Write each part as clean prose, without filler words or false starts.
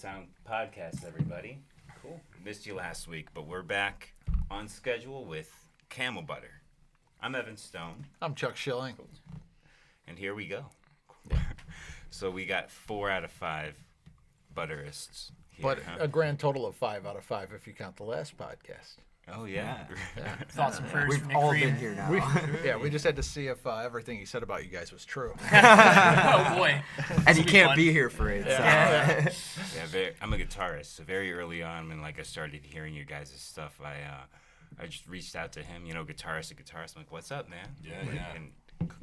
Sound Podcast, everybody. Cool. Missed you last week, but we're back on schedule with Camel Butter. I'm Evan Stone. I'm Chuck Schilling. And here we go. So we got 4 out of 5 butterists here, But huh? a grand total of 5 out of 5 if you count the last podcast. Oh, yeah. Thoughts and prayers We've from Nick all Creed. been here now. We just had to see if everything he said about you guys was true. Oh boy. And you be can't fun. be here for it. Yeah. I'm a guitarist. So very early on, when I started hearing your guys' stuff, I just reached out to him, guitarist to guitarist. I'm like, what's up, man? Yeah. And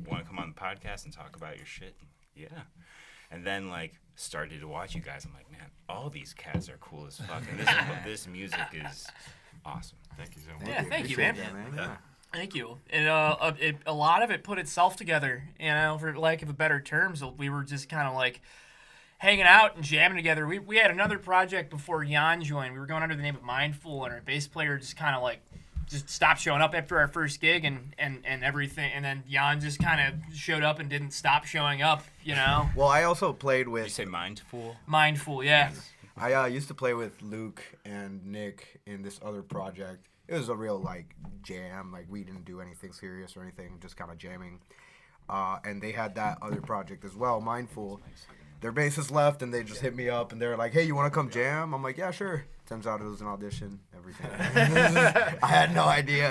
want to come on the podcast and talk about your shit? Yeah. And then, started to watch you guys. I'm like, man, all these cats are cool as fuck. And this music is awesome. Thank you so much. Yeah, thank you, Appreciate man. that, man. Yeah. Thank you. And a lot of it put itself together, for lack of a better terms. We were just kind of hanging out and jamming together. We had another project before Jan joined. We were going under the name of Mindful, and our bass player just kind of just stopped showing up after our first gig and everything. And then Jan just kind of showed up and didn't stop showing up, Well, I also played Did with. you say Mindful? Mindful, yeah. I used to play with Luke and Nick in this other project. It was a real jam. We didn't do anything serious or anything, just kind of jamming. And they had that other project as well, Mindful. Their bassist left, and they just hit me up, and they're like, "Hey, you want to come jam?" I'm like, "Yeah, sure." Turns out it was an audition. Everything. I had no idea,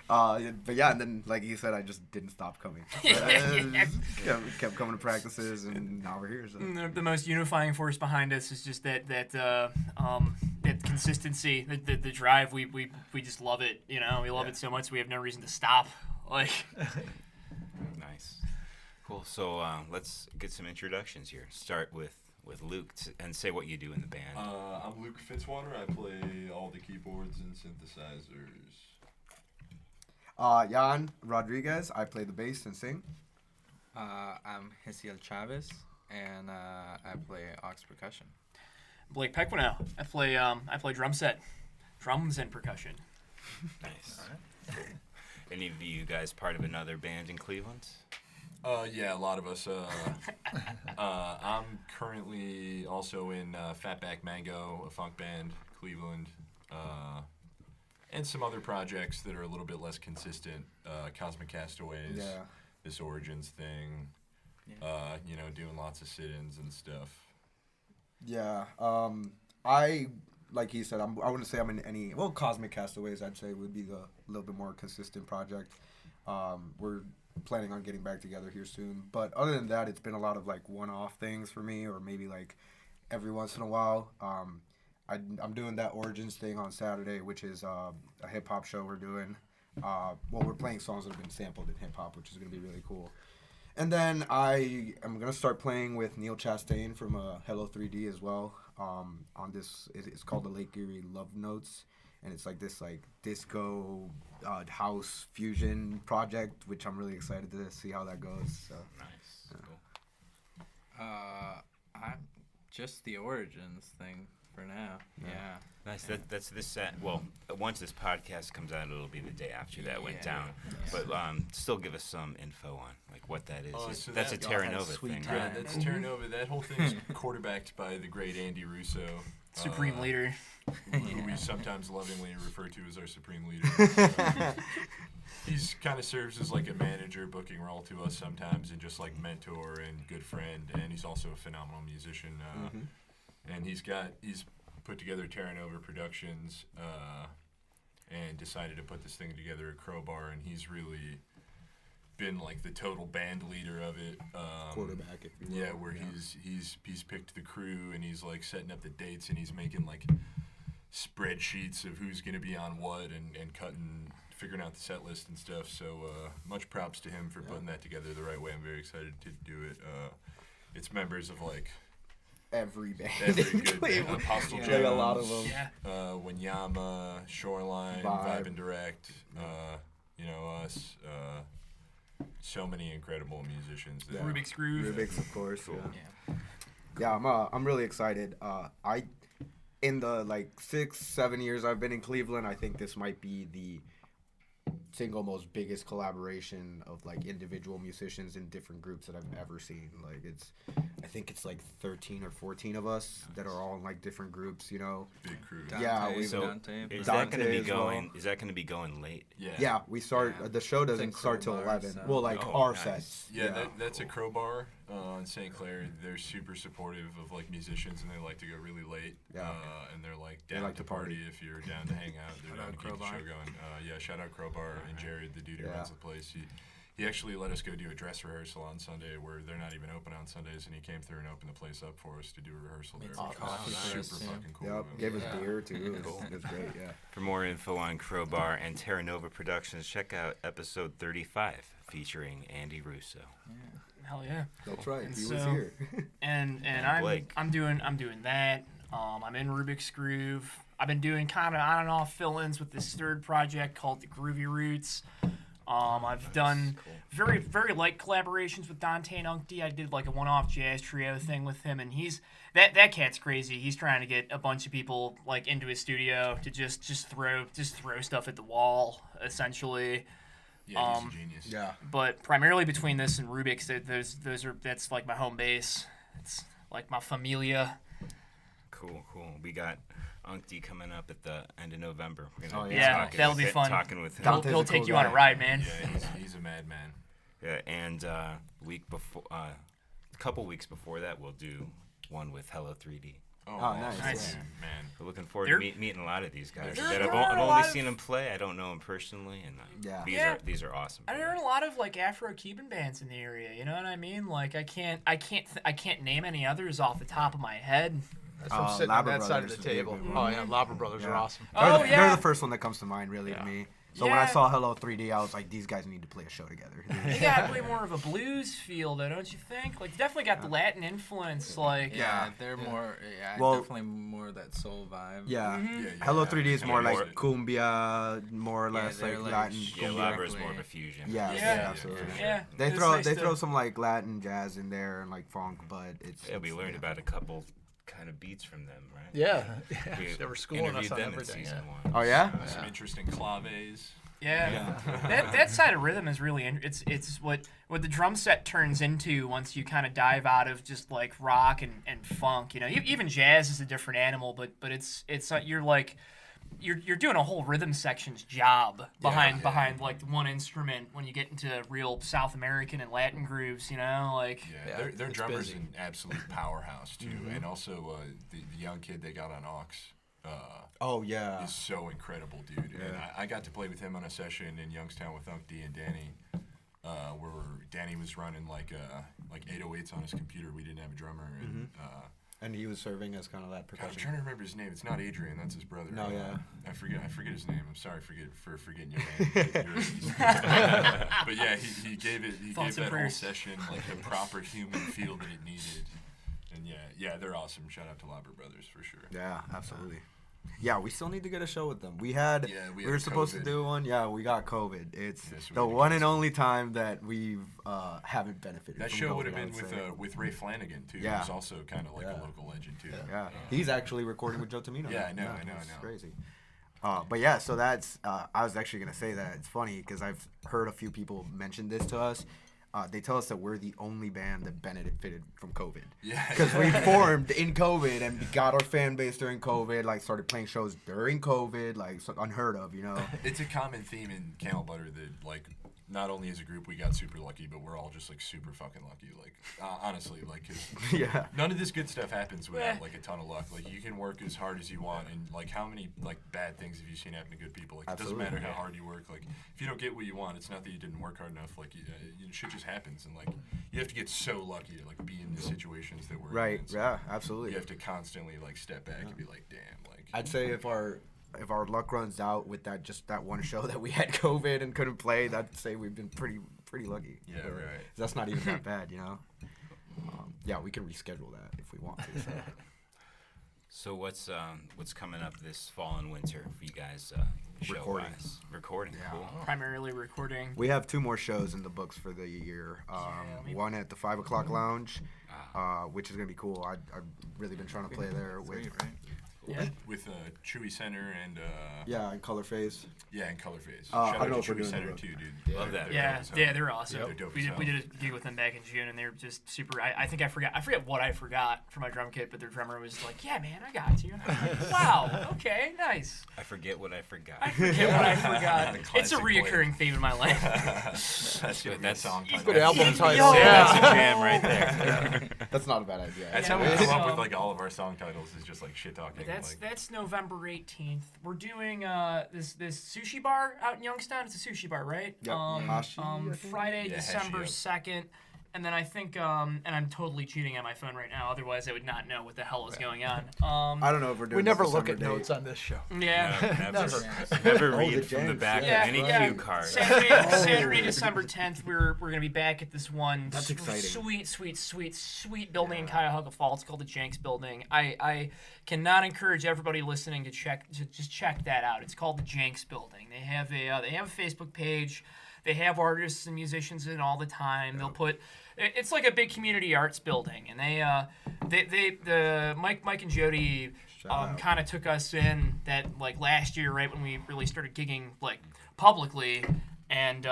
But yeah, and then like you said, I just didn't stop coming. Kept coming to practices, and now we're here. So. The most unifying force behind us is just that consistency, the drive. We just love it. We love it so much. We have no reason to stop. Nice. Cool. So let's get some introductions here. Start with Luke and say what you do in the band. I'm Luke Fitzwater. I play all the keyboards and synthesizers. Jan Rodriguez. I play the bass and sing. I'm Hesiel Chavez, and I play aux percussion. Blake Pequeno. I play drum set, drums and percussion. Nice. Cool. Any of you guys part of another band in Cleveland? Yeah, a lot of us. I'm currently also in Fatback Mango, a funk band, Cleveland, and some other projects that are a little bit less consistent. Cosmic Castaways, Yeah. this Origins thing, doing lots of sit-ins and stuff. Yeah. I like he said, I wouldn't say I'm in any. Well, Cosmic Castaways, I'd say would be the little bit more consistent project. We're planning on getting back together here soon, but other than that, it's been a lot of one-off things for me, or maybe every once in a while. I'm doing that Origins thing on Saturday, which is a hip hop show we're doing. We're playing songs that have been sampled in hip hop, which is gonna be really cool. And then I am gonna start playing with Neil Chastain from Hello 3D as well. On this, it's called the Lake Erie Love Notes, and it's this disco house fusion project, which I'm really excited to see how that goes. So. Nice. Yeah. Cool. I'm just the Origins thing for now. Yeah. Nice. That's this set. Well, once this podcast comes out, it'll be the day after that went down. Yeah. But still give us some info on what that is. So That's a Terra Nova thing, Yeah, right? that's Terra Nova. That whole thing's quarterbacked by the great Andy Russo. Supreme leader. Who we sometimes lovingly refer to as our supreme leader. He's kind of serves as a manager booking role to us sometimes, and just mentor and good friend, and he's also a phenomenal musician. And he's put together Terra Nova Productions and decided to put this thing together at Crowbar, and he's really been the total band leader of it. Quarterback, if you will. Yeah, where he's picked the crew, and he's setting up the dates, and he's making spreadsheets of who's going to be on what, and figuring out the set list and stuff. So much props to him for putting that together the right way. I'm very excited to do it. It's members of Every band. every in good band. Cleveland. Apostle Like Jones, a lot of them. Yeah. Wanyama, Shoreline, Vibe and Direct, us. So many incredible musicians there. Rubik's Groove. Rubik's, of course. Cool. Yeah, I'm really excited. In the 6-7 years I've been in Cleveland, I think this might be single most biggest collaboration of like individual musicians in different groups that I've ever seen. Like I think it's like 13 or 14 of us that are all in like different groups, you know. Big crew. Yeah, we- So Dante, is Dante that going to be as well. going? Is that going to be going late? Yeah, we start. Yeah. The show doesn't It's a start till crowbar, 11. so- Well, like Oh, our nice. sets. Yeah, that's a Crowbar in St. Clair. They're super supportive of like musicians, and they like to go really late. Yeah. And they're like They down like to to party party. if you're down to hang out. They're Shout down out to keep the Crowbar. show going. Yeah, shout out Crowbar and Jared, the dude who Yeah. runs the place. He actually let us go do a dress rehearsal on Sunday where they're not even open on Sundays, and he came through and opened the place up for us to do a rehearsal there. Made Which some coffee was for super us, too. fucking cool. Yep, of him. gave us Yeah. beer too. It was great. Yeah. For more info on Crowbar and Terra Nova Productions, check out episode 35 featuring Andy Russo. Hell yeah. That's right. And He was so- here. And Blake. I'm doing that. I'm in Rubik's Groove. I've been doing kind of on and off fill-ins with this third project called the Groovy Roots. I've done very, very light collaborations with Dante and Uncti. I did like a one-off jazz trio thing with him, and he's that cat's crazy. He's trying to get a bunch of people like into his studio to just throw stuff at the wall, essentially. Yeah, he's a genius. Yeah. But primarily between this and Rubik's, that's like my home base. It's like my familia. Cool. We got Uncti coming up at the end of November. We're gonna Oh, be yeah. talking That'll with be fun. Talking with him. He'll, Dante's he'll a take cool you on a guy. ride, man. Yeah, he's a madman. Yeah, and week before, a couple weeks before that, we'll do one with Hello 3D. Oh, nice. Nice. Man. We're looking forward They're- to meeting a lot of these guys. There- That there I've are a only lot of- seen them play. I don't know them personally, and Yeah. Yeah. these are awesome. I heard a lot of like Afro-Cuban bands in the area. You know what I mean? Like I can't name any others off the top of my head. That's from sitting Labra on that side of Brothers the is a table. big one. Oh yeah, Labra Brothers are Yeah. awesome. Oh, They're yeah. the first one that comes to mind, really, Yeah. to me. So when I Yeah. saw Hello 3D, I was like, these guys need to play a show together. They got way more of a blues feel, though, don't you think? Like definitely got the Latin influence. Like Yeah, they're more. Yeah, Well- definitely more of that soul vibe. Yeah. Mhm. Yeah, Hello 3D is I more mean, like cumbia, more or Yeah, less they're like like Latin. Yeah, cumbia. Labra is more of a fusion. Yeah, Yeah. absolutely. for sure. yeah, They it's throw nice they to- throw some like Latin jazz in there and like funk, but it's Yeah, we learned about a couple kind of beats from them, right? Yeah, We they were schooling us interviewed on them in everything. season Yeah. one. Oh yeah? Some interesting claves. Yeah, that side of rhythm is really it's what the drum set turns into once you kind of dive out of just like rock and funk. You know, even jazz is a different animal, but it's you're like you're doing a whole rhythm section's job behind like the one instrument when you get into real South American and Latin grooves. You know, like Yeah, Yeah, their it's drummer's busy. an absolute powerhouse too, and also the young kid they got on Aux. Oh yeah. Is so incredible, dude. And I got to play with him on a session in Youngstown with Uncti and Danny, where Danny was running like 808s on his computer. We didn't have a drummer, and And he was serving as kind of that God, I'm percussion. trying to remember his name. It's not Adrian. That's his brother. No, yeah. I forget his name. I'm sorry for forgetting your name. But yeah, he gave it. He Thoughts gave and that whole prayers. session like the proper human feel that it needed. And yeah, they're awesome. Shout out to Labra Brothers for sure. Yeah, absolutely. Yeah, we still need to get a show with them. We had Yeah, we we were had supposed to COVID. do one. Yeah, we got COVID. It's Yeah, so we the had to one and cancel. only time that we've haven't benefited. That from show COVID, would have I been say. with Ray Flanagan too. Yeah. Who's also kind of like Yeah. a local legend too. Yeah, he's actually recording with Joe Tamino. Yeah, I know, now. I know, I It's know. Crazy. But yeah, so that's. I was actually gonna say that it's funny because I've heard a few people mention this to us. They tell us that we're the only band that benefited from COVID. Yeah. Because we formed in COVID and we got our fan base during COVID, like started playing shows during COVID, like so unheard of, you know? It's a common theme in Camel Butter that like not only as a group we got super lucky, but we're all just like super fucking lucky. Like honestly, like 'cause Yeah. none of this good stuff happens Yeah. without like a ton of luck. Like you can work as hard as you want, and like how many like bad things have you seen happen to good people? Like Absolutely. it doesn't matter how hard you work. Like if you don't get what you want, it's not that you didn't work hard enough. Like shit just happens, and like you have to get so lucky to like be in the situations that we're Right. in. So Yeah. Absolutely. You have to constantly like step back and be like, damn, like I'd say if our luck runs out with that one show that we had COVID and couldn't play, I'd say we've been pretty lucky. Yeah, But right. That's not even that bad, you know. Yeah, we can reschedule that if we want to. So. So what's coming up this fall and winter for you guys? Recording. Show-wise? Recording. Yeah. Cool. primarily recording. We have 2 more shows in the books for the year. One at the 5 o'clock lounge, which is gonna be cool. I've really been trying to play there with. Great, right? Yeah. with Chewy Center and Yeah, and Color Phase. and Color Phase. I Shout don't know out if to we're Chewy doing Center the- too, dude. Love that. Yeah, dope as hell. yeah, they're awesome. They're dope we as did, we hell. did a gig with them back in June, and they were just super. I think I forget what I forgot for my drum kit, but their drummer was like, "Yeah, man, I got you." And I'm like, wow, okay, nice. I forget what I forgot. I forget what I forgot. The It's a classic reoccurring theme in my life. That's good. That song. Good album title. Yo. That's a Yeah. jam right there. That's not a bad idea. That's Yeah, how we it come is. up with like all of our song titles is just like shit talking. That's November 18th. We're doing this sushi bar out in Youngstown. It's a sushi bar, right? Yep. Hashi, I think? Friday, Yeah, December Hashi, 2nd. And then I think, and I'm totally cheating on my phone right now. Otherwise, I would not know what the hell is going on. I don't know if we're doing. We never this look at December notes date. on this show. Yeah. Never Oh, read the from the James. back Yeah, of any yeah. cue card. Saturday, December 10th, we're gonna be back at this one That's exciting. sweet building in Cuyahoga Falls. It's called the Jenks Building. I cannot encourage everybody listening to just check that out. It's called the Jenks Building. They have a Facebook page. They have artists and musicians in all the time. They'll put. It's like a big community arts building, and the Mike and Jody out. kind of took us in that like last year, right when we really started gigging like publicly, and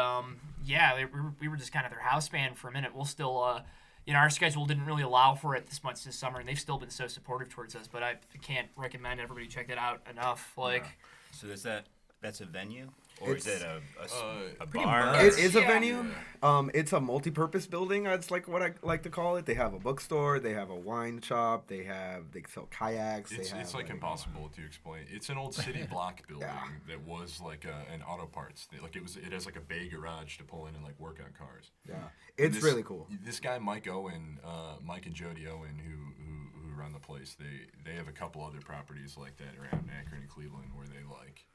we were just kind of their house band for a minute. We'll still our schedule didn't really allow for it this much this summer, and they've still been so supportive towards us. But I can't recommend everybody check that out enough. Like, So that's a venue, or is it a Pretty bar? much. It is a Yeah. venue. It's a multi-purpose building. That's like what I like to call it. They have a bookstore. They have a wine shop. They sell kayaks. It's like impossible to explain. It's an old city block building that was like an auto parts. It has like a bay garage to pull in and like work on cars. Yeah, it's This- really cool. This guy Mike and Jody Owen, who run the place, they have a couple other properties like that around Akron and Cleveland where they like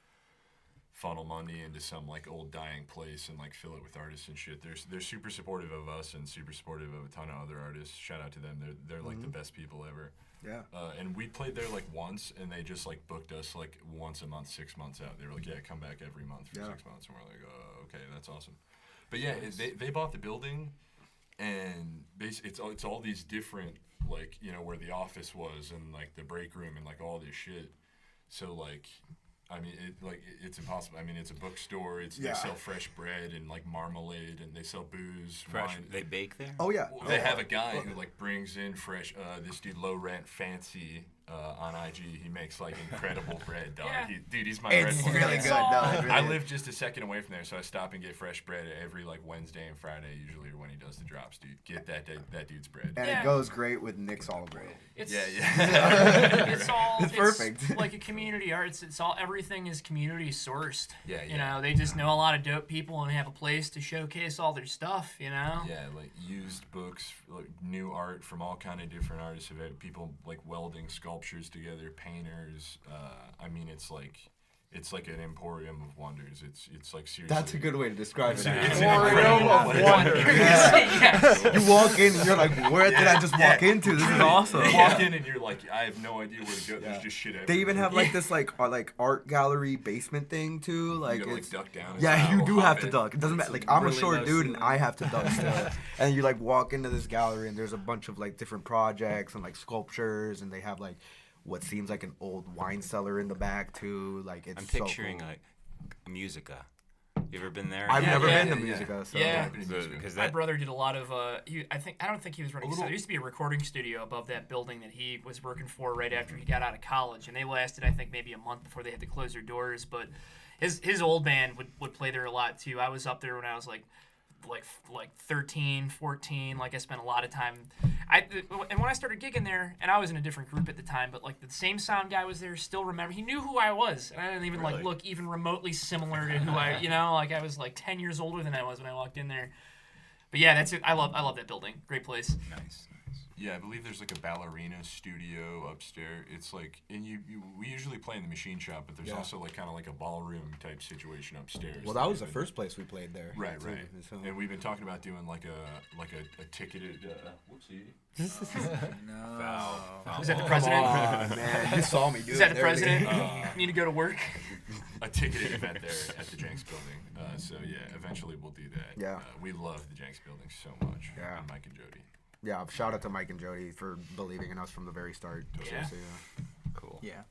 funnel money into some like old dying place and like fill it with artists and shit. They're super supportive of us and super supportive of a ton of other artists. Shout out to them. They're like the best people ever. Yeah. And we played there like once, and they just like booked us like once a month, 6 months out. They were like, "Yeah, come back every month for 6 months," and we're like, "Okay, that's awesome." But yeah, they bought the building, and it's all these different like where the office was and like the break room and like all this shit. So like. I mean, it's impossible. I mean, it's a bookstore. They sell fresh bread and like marmalade, and they sell booze, Fresh. wine. They bake there. Oh yeah. They have a guy who like brings in fresh. This dude, Low Rent Fancy, on IG. He makes like incredible bread, dog. Yeah. He's my It's bread really boy. good, though. I live just a second away from there, so I stop and get fresh bread every like Wednesday and Friday, usually, or when he does the drops, dude. Get that dude's bread. And Yeah. it goes great with Nick's olive oil. it's It's perfect. like a community arts. It's all everything is community sourced. Yeah. They just know a lot of dope people and have a place to showcase all their stuff. Yeah, like used books, like new art from all kind of different artists. Have had people like welding sculptures together, painters. I mean, it's like an emporium of wonders. It's like seriously. That's a good way to describe it. It's Emporium incredible. of wonder. Yes. You walk in and you're like, where did I just walk into? This is awesome. You walk in and you're like, I have no idea where to go. There's just shit everywhere. They even have like this like art gallery basement thing too. Like you gotta, it's duck down. yeah, you Wow, do have hop to in. duck. It doesn't matter. It's Like I'm a really short low dude and ceiling. I have to duck still. And you like walk into this gallery and there's a bunch of like different projects and like sculptures and they have like what seems like an old wine cellar in the back too. Like it's I'm so picturing cool. like Musica. You ever been there? I've Yeah, never yeah, been to yeah. Musica, so Yeah. Because My that brother did a lot of. I don't think he was running. little- There used to be a recording studio above that building that he was working for right after he got out of college, and they lasted, I think, maybe a month before they had to close their doors. But his old band would play there a lot too. I was up there when I was like 13, 14. Like I spent a lot of time. And when I started gigging there, and I was in a different group at the time, but like the same sound guy was there. Still remember, he knew who I was, and I didn't even like Really? look even remotely similar to who I. Like I was like 10 years older than I was when I walked in there. But yeah, that's it. I love that building. Great place. nice. Yeah, I believe there's like a ballerina studio upstairs. It's like, and we usually play in the machine shop, but there's Yeah. also like kind of like a ballroom type situation upstairs. Well, that was the first place we played there. Right, too, right. so- And we've been talking about doing like a ticketed. Whoopsie. No. Is that the Come president? on, man. You saw me do Is that it the and everything. president? Need to go to work. A ticketed event there at the Jenks building. So yeah, eventually we'll do that. Yeah. We love the Jenks building so much. Yeah. And Mike and Jody. Yeah, shout out to Mike and Jody for believing in us from the very start. Yeah. Seriously, Cool. Yeah.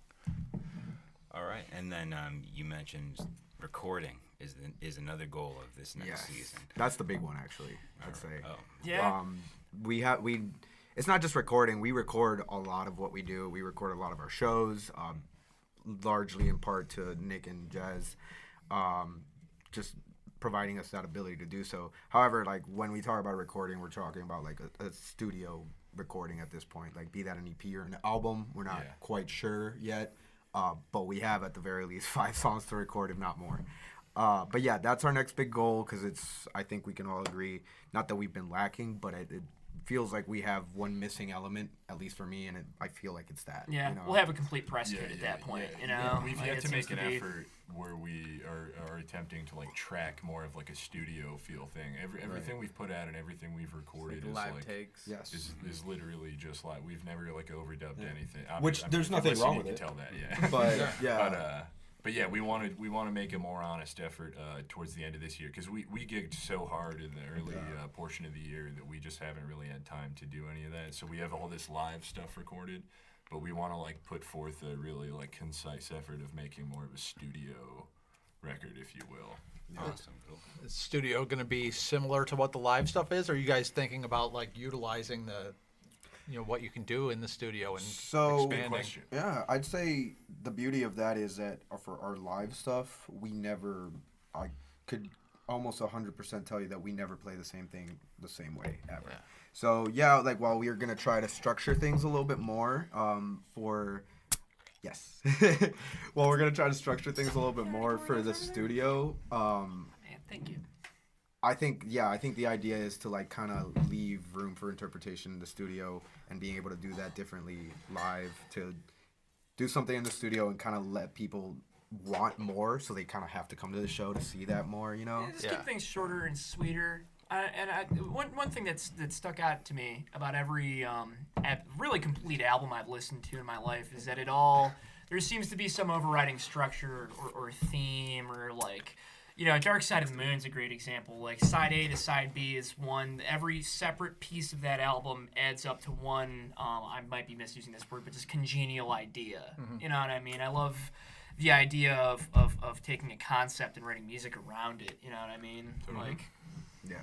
right. And then you mentioned recording is another goal of this next season. That's the big one, actually. I'd say. Oh. Yeah. It's not just recording. We record a lot of what we do. We record a lot of our shows, largely in part to Nick and Jez, just providing us that ability to do so. However, like when we talk about recording, we're talking about like a studio recording at this point, like be that an EP or an album. We're not quite sure yet, but we have at the very least 5 songs to record, if not more. But yeah, that's our next big goal because I think we can all agree, not that we've been lacking, but it feels like we have one missing element, at least for me, and I feel like it's that. Yeah, you know? we'll have a complete press kit at that point. You know, We've Like, yet it to seems make an be- effort where we are attempting to like track more of like a studio feel thing. Everything we've put out and everything we've recorded is live like takes. Yes. is literally just like we've never like overdubbed anything. Which there's if you're nothing wrong listening, with you it. can tell that, But yeah. But yeah, we want to make a more honest effort towards the end of this year because we gigged so hard in the early portion of the year that we just haven't really had time to do any of that. So we have all this live stuff recorded, but we want to like put forth a really like concise effort of making more of a studio record, if you will. Awesome. Cool. Is studio going to be similar to what the live stuff is? Or are you guys thinking about like utilizing the, what you can do in the studio and So, expanding? Question. Yeah, I'd say the beauty of that is that for our live stuff, I could almost 100% tell you that we never play the same thing the same way ever. Yeah. So yeah, like while we are gonna try to structure things a little bit more, well, we're gonna try to structure things a little bit more for the studio. Man, thank you. I think the idea is to like kind of leave room for interpretation in the studio and being able to do that differently live, to do something in the studio and kind of let people want more, so they kind of have to come to the show to see that more, Yeah, just keep things shorter and sweeter. One thing that stuck out to me about every really complete album I've listened to in my life is that there seems to be some overriding structure or theme or like, Dark Side of the Moon's a great example. Like side A to side B is one. Every separate piece of that album adds up to one. I might be misusing this word, but just congenial idea. Mm-hmm. You know what I mean? I love the idea of taking a concept and writing music around it. You know what I mean? Like, Yeah.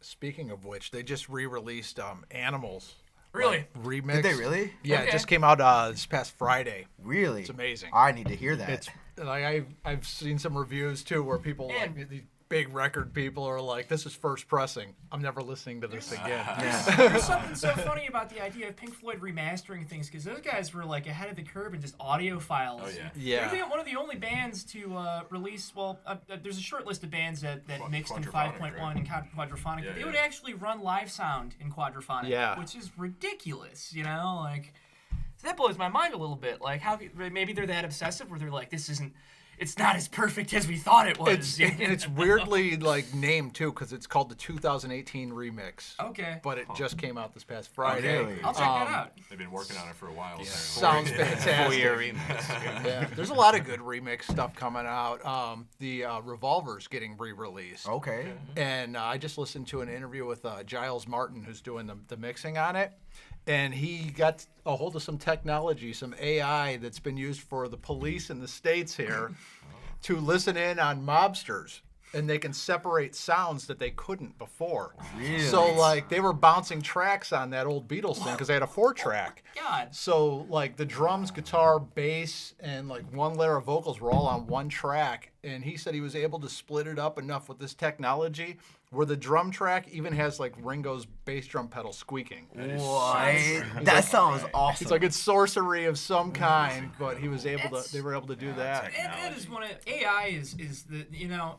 Speaking of which, they just re-released Animals. really? Remix. Did they really? Yeah, Okay. it just came out this past Friday. Really? It's amazing. I need to hear that. It's like I've seen some reviews too where people Man. like these big record people are like, "This is first pressing. I'm never listening to this again." There's something so funny about the idea of Pink Floyd remastering things because those guys were like ahead of the curve and just audio files. Oh yeah. Yeah. They're one of the only bands to release. Well, there's a short list of bands that mixed in Quadraphonic, 5.1 and quadraphonic. Yeah, They yeah. would actually run live sound in quadraphonic, Yeah. which is ridiculous. Like so that blows my mind a little bit. Like how maybe they're that obsessive where they're like, it's not as perfect as we thought it was. It's weirdly like named too because it's called the 2018 remix. Okay. But it just came out this past Friday. Really? I'll check that out. They've been working on it for a while. apparently. Sounds fantastic. remix. Yeah, there's a lot of good remix stuff coming out. The Revolver's getting re-released. Okay. And I just listened to an interview with Giles Martin, who's doing the mixing on it. And he got a hold of some technology, some AI that's been used for the police in the States here to listen in on mobsters. And they can separate sounds that they couldn't before. Really? So, like, they were bouncing tracks on that old Beatles thing because they had a 4-track. God. So, like, the drums, guitar, bass, and, like, one layer of vocals were all on one track. And he said he was able to split it up enough with this technology where the drum track even has, like, Ringo's bass drum pedal squeaking. What? That sounds awesome. It's like it's sorcery of some kind, but he was able to. They were able to do that. It is one of AI is the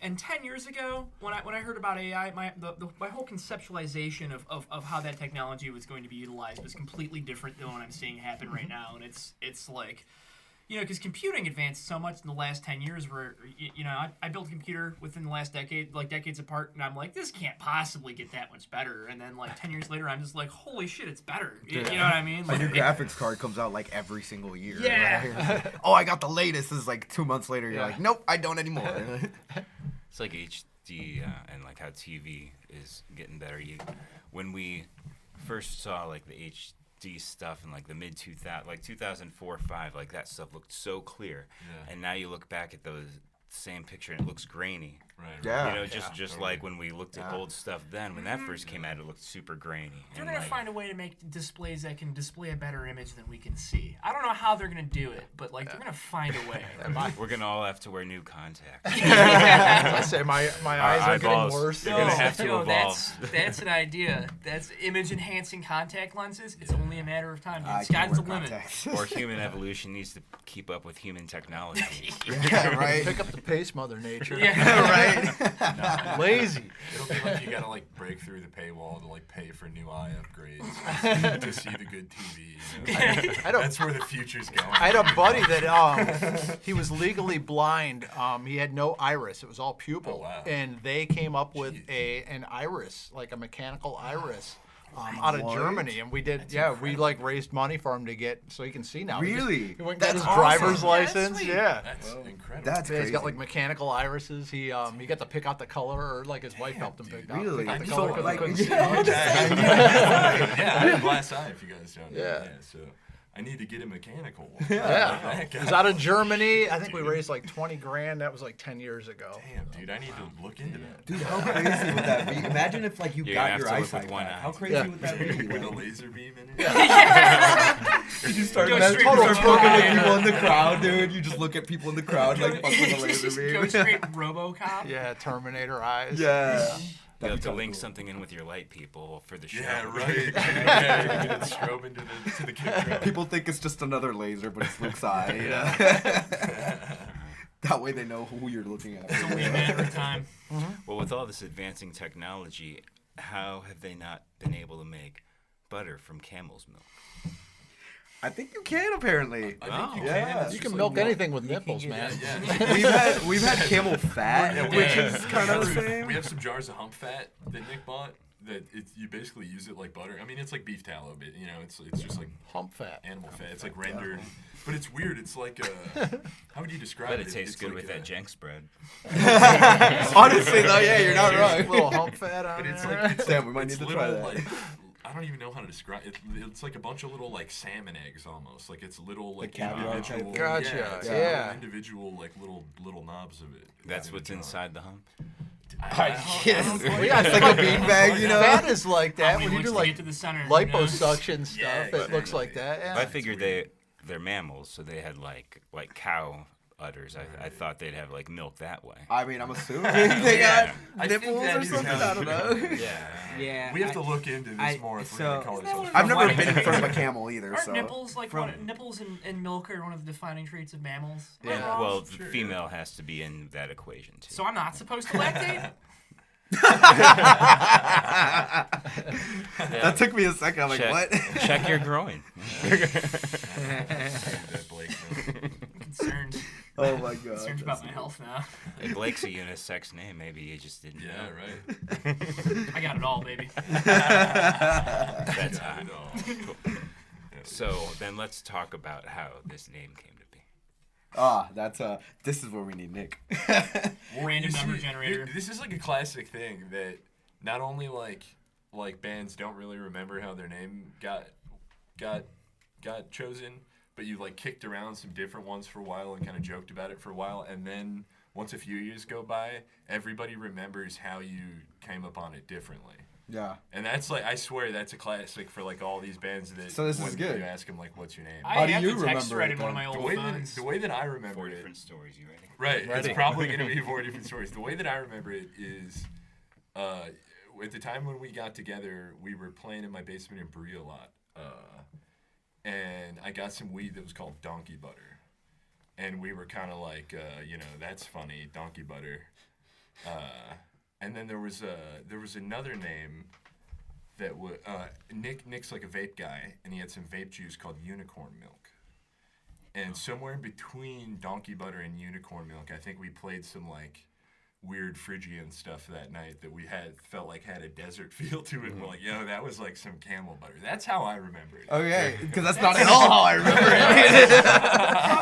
and 10 years ago when I heard about AI, my whole conceptualization of how that technology was going to be utilized was completely different than what I'm seeing happen right now, and it's like. Because computing advanced so much in the last 10 years where, I built a computer within the last decade, like decades apart, and I'm like, this can't possibly get that much better. And then, like, 10 years later, I'm just like, holy shit, it's better. You know what I mean? A new Like, graphics card comes out like every single year. Yeah. Oh, I got the latest. This is like 2 months later. You're like, nope, I don't anymore. It's like HD and like how TV is getting better. When we first saw like the HD stuff in like the mid 2000, like 2004, 5, like that stuff looked so clear. Yeah. And now you look back at those same picture and it looks grainy. Right. Yeah. You know, just totally. like when we looked at old stuff then, when that first came out, it looked super grainy. They're And, gonna like, find a way to make displays that can display a better image than we can see. I don't know how they're gonna do it, but like they're gonna find a way. we're gonna all have to wear new contacts. I say my eyes are getting eyeballs, worse. they're gonna have to evolve. That's an idea. That's image enhancing contact lenses. It's only a matter of time. Dude. I Sky's can't the wear limit. contacts. Or human evolution needs to keep up with human technology. Yeah, right. Pick up the pace, Mother Nature. Yeah. right. Lazy. It'll be like you gotta like break through the paywall to like pay for new eye upgrades to see the good TV. You know? I don't. That's where the future's going. I had a buddy that he was legally blind. He had no iris; it was all pupil. Oh, wow. And they came up with an iris, like a mechanical iris, out of What? Germany. And we did, we like raised money for him to get so he can see now. Really? He went and got That's his awesome. driver's Yeah, that's license. sweet. Yeah. That's incredible. That's Yeah, crazy. he's got like mechanical irises. He got to pick out the color, or like his wife helped him pick out, Really? pick out the So, color 'cause like, he couldn't see. Yeah, I have a glass eye if you guys don't know. Yeah. So I need to get a mechanical one. Yeah, it was out of Germany. I think we raised like 20 grand. That was like 10 years ago. Damn, dude, I need to look into that. Dude, how crazy would that be? Imagine if like you You're got gonna your have to look eyesight with one back. eye. How crazy Yeah. would that be? With a Like, laser beam in it. you start Go looking straight to at the people in the crowd, dude. You just look at people in the crowd like fuck with a Go laser beam. straight RoboCop. Yeah, Terminator eyes. Yeah. You have That'd be to kinda link cool. something in with your light people for the show. Yeah, right. Yeah, you get it strobing to the camera. People think it's just another laser, but it's Luke's eye. You know? That way they know who you're looking at. It's only a matter of time. Well, with all this advancing technology, how have they not been able to make butter from camel's milk? I think you can apparently. I think you Yeah. can. It's You just can like milk milk. anything with nipples, man. Yeah. We've had camel fat, Yeah, which is kind of the we same. have some jars of hump fat that Nick bought. That you basically use it like butter. I mean, it's like beef tallow, but you know, it's just like Hump fat. animal fat. It's like rendered, but it's weird. It's like how would you describe But it? it tastes It's good like with that jenk spread. Honestly, though, yeah, you're not wrong. Little hump fat on But it's there. like it's Damn, we might it's need to little, try that. Like, I don't even know how to describe it. It's like a bunch of little like salmon eggs almost. Like it's little like caviar type individual. thing? Gotcha, Yeah, it's yeah. little individual like little knobs of it. That's in a what's jar. inside the hump. Yes. Well, yeah, It's like a beanbag, you know? Fat is like that. Probably When you looks do to like get to the center. liposuction stuff, Yeah, it looks exactly. like that. Yeah. I figured they're mammals, so they had like cow udders. I thought they'd have like milk that way. I mean, I'm assuming they got I think nipples that or is something. how I don't know. Yeah. Yeah. We have to look into this more if we're gonna call it something. I've never been in front of a camel either, Aren't so. nipples like nipples and milk are one of the defining traits of mammals? Am I Yeah. wrong? Well, the female has to be in that equation too. So I'm not supposed to lactate? That took me a second. I'm like, check, what? check your groin. That Blake, I'm concerned. Oh my god. Concerned about my health now. Hey, Blake's a unisex name. Maybe you just didn't yeah, know. right. I got it all, baby. That's Got hot. it all. So then let's talk about how this name came to be. This is where we need Nick. Random You number see, generator. This is like a classic thing that not only like bands don't really remember how their name got chosen, but you like kicked around some different ones for a while and kind of joked about it for a while, and then once a few years go by, everybody remembers how you came upon it differently. Yeah. And that's like, I swear that's a classic for like all these bands that So this is when good. you ask them like, what's your name? I How do have you the text remember thread it, in one of then? my the old way phones. the way that I remember 4 it, different stories. You ready? right? Ready. It's probably going to be 4 different stories. The way that I remember it is, at the time when we got together, we were playing in my basement in Bree a lot, and I got some weed that was called Donkey Butter, and we were kind of like, that's funny, Donkey Butter, and then there was another name that was Nick's like a vape guy, and he had some vape juice called Unicorn Milk. And somewhere in between Donkey Butter and Unicorn Milk, I think we played some like weird Phrygian stuff that night that we felt like had a desert feel to it. And we're like, yo, that was like some camel butter. That's how I remember it. Okay, because that's not at all how I remember it.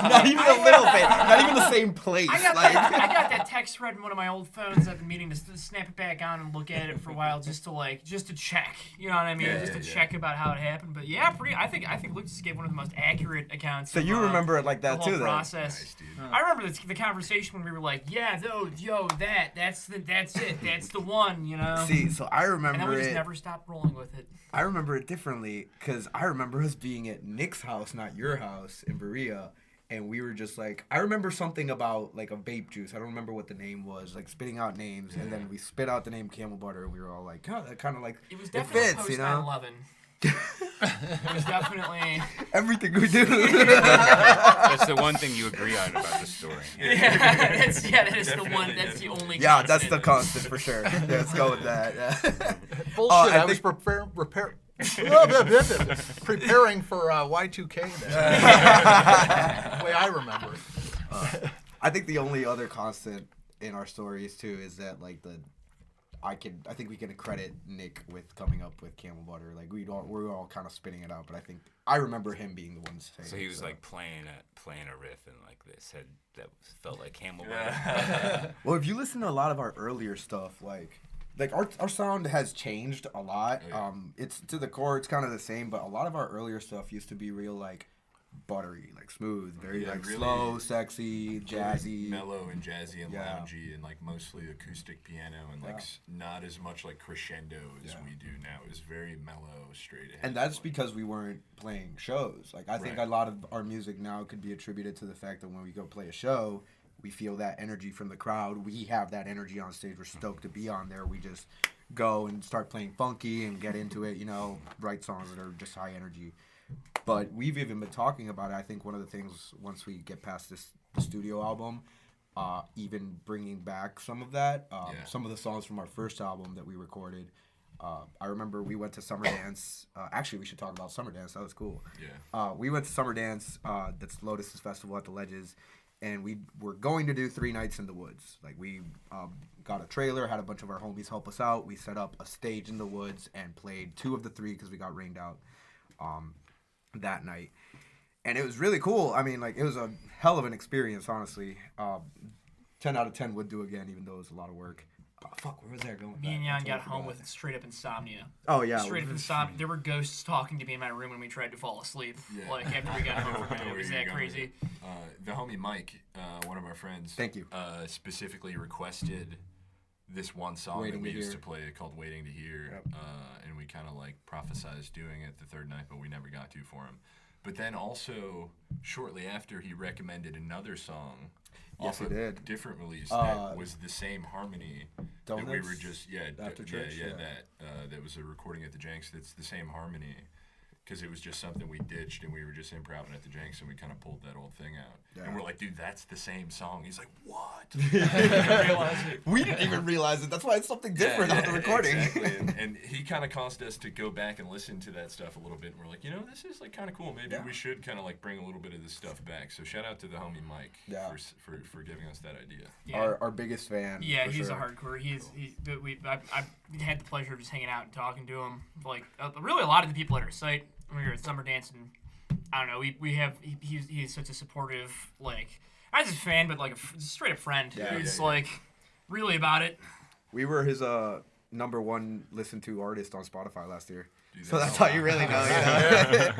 Not even a little bit. Not even the same place. I got, Like, I got that text thread in one of my old phones. I've been meaning to snap it back on and look at it for a while, just to check. You know what I mean? Yeah, just to yeah. check about how it happened. But yeah, I think Luke just gave one of the most accurate accounts. so of, you remember it like the that whole too, then? process. Nice, dude. I remember the conversation when we were like, yeah, that's it, that's the one, you know. See, so I and then remember we just it. never stopped rolling with it. I remember it differently because I remember us being at Nick's house, not your house, in Berea, and we were just like, I remember something about like a vape juice. I don't remember what the name was, like spitting out names, and then we spit out the name Camel Butter, and we were all like, oh, that kind of like It was definitely fits, post you know? 9/11. It was definitely. Everything we do. That's the one thing you agree on about the story. Yeah, that is the Definitely, one. That's the definitely. only. Yeah, that's the constant. constant for sure. Yeah, let's go with that. Yeah. Bullshit. I I was think- preparing for Y2K. The way I remember it. I think the only other constant in our stories too is that like I think we can credit Nick with coming up with Camel Butter. Like we're all kind of spinning it out, but I remember him being the one to say. So he was it, like playing a riff and like they said that felt like Camel Butter. Well, if you listen to a lot of our earlier stuff, like our sound has changed a lot. Yeah. It's to the core, it's kind of the same, but a lot of our earlier stuff used to be real like buttery, like smooth, very Yeah, like really- slow, sexy, jazzy. mellow and jazzy and Yeah. loungy and like mostly acoustic piano and like not as much like crescendo as we do now. It was very mellow, straight ahead. And that's because we weren't playing shows. Like I think Right. a lot of our music now could be attributed to the fact that when we go play a show, we feel that energy from the crowd. We have that energy on stage. We're stoked to be on there. We just go and start playing funky and get into it, write songs that are just high energy. But we've even been talking about it. I think one of the things, once we get past the studio album, even bringing back some of that, some of the songs from our first album that we recorded. I remember we went to Summer Dance. Actually, we should talk about Summer Dance. That was cool. Yeah. We went to Summer Dance. That's Lotus's festival at the Ledges. And we were going to do 3 nights in the woods. Like we got a trailer, had a bunch of our homies help us out. We set up a stage in the woods and played 2 of the 3 because we got rained out that night. And it was really cool. I mean, like it was a hell of an experience, honestly. 10 out of 10 would do again, even though it was a lot of work. Fuck, where was I going with Me that? and I Jan totally got home forgot. with straight up insomnia. Oh yeah. Straight up insomnia. There were ghosts talking to me in my room when we tried to fall asleep. Yeah. Like after we got home from it. It Where was you're that going with crazy. it. The homie Mike, one of our friends, Thank you. Specifically requested this one song Waiting that we to used Hear. to play called "Waiting to Hear," Yep. and we kind of like prophesized doing it the third night, but we never got to for him. But then also shortly after, he recommended another song. Yes, off he of did. Different release that was the same harmony that we Donuts were just after church, yeah. that was a recording at the Jenks. That's the same harmony. Because it was just something we ditched and we were just improvising at the Jenks and we kind of pulled that old thing out. Yeah. And we're like, dude, that's the same song. He's like, what? I didn't realize it. We didn't even realize it. That's why it's something different on the recording. Exactly. And he kind of caused us to go back and listen to that stuff a little bit. And we're like, this is like kind of cool. Maybe we should kind of like bring a little bit of this stuff back. So shout out to the homie Mike for giving us that idea. Yeah. Our biggest fan. Yeah, for he's sure. a hardcore. I've had the pleasure of just hanging out and talking to him. Like really, a lot of the people at our site. We were at Summer Dance, and I don't know. He's such a supportive, like not just a fan, but like a straight up friend. He's like really about it. We were his #1 listened to artist on Spotify last year. Dude, So that's how you really know.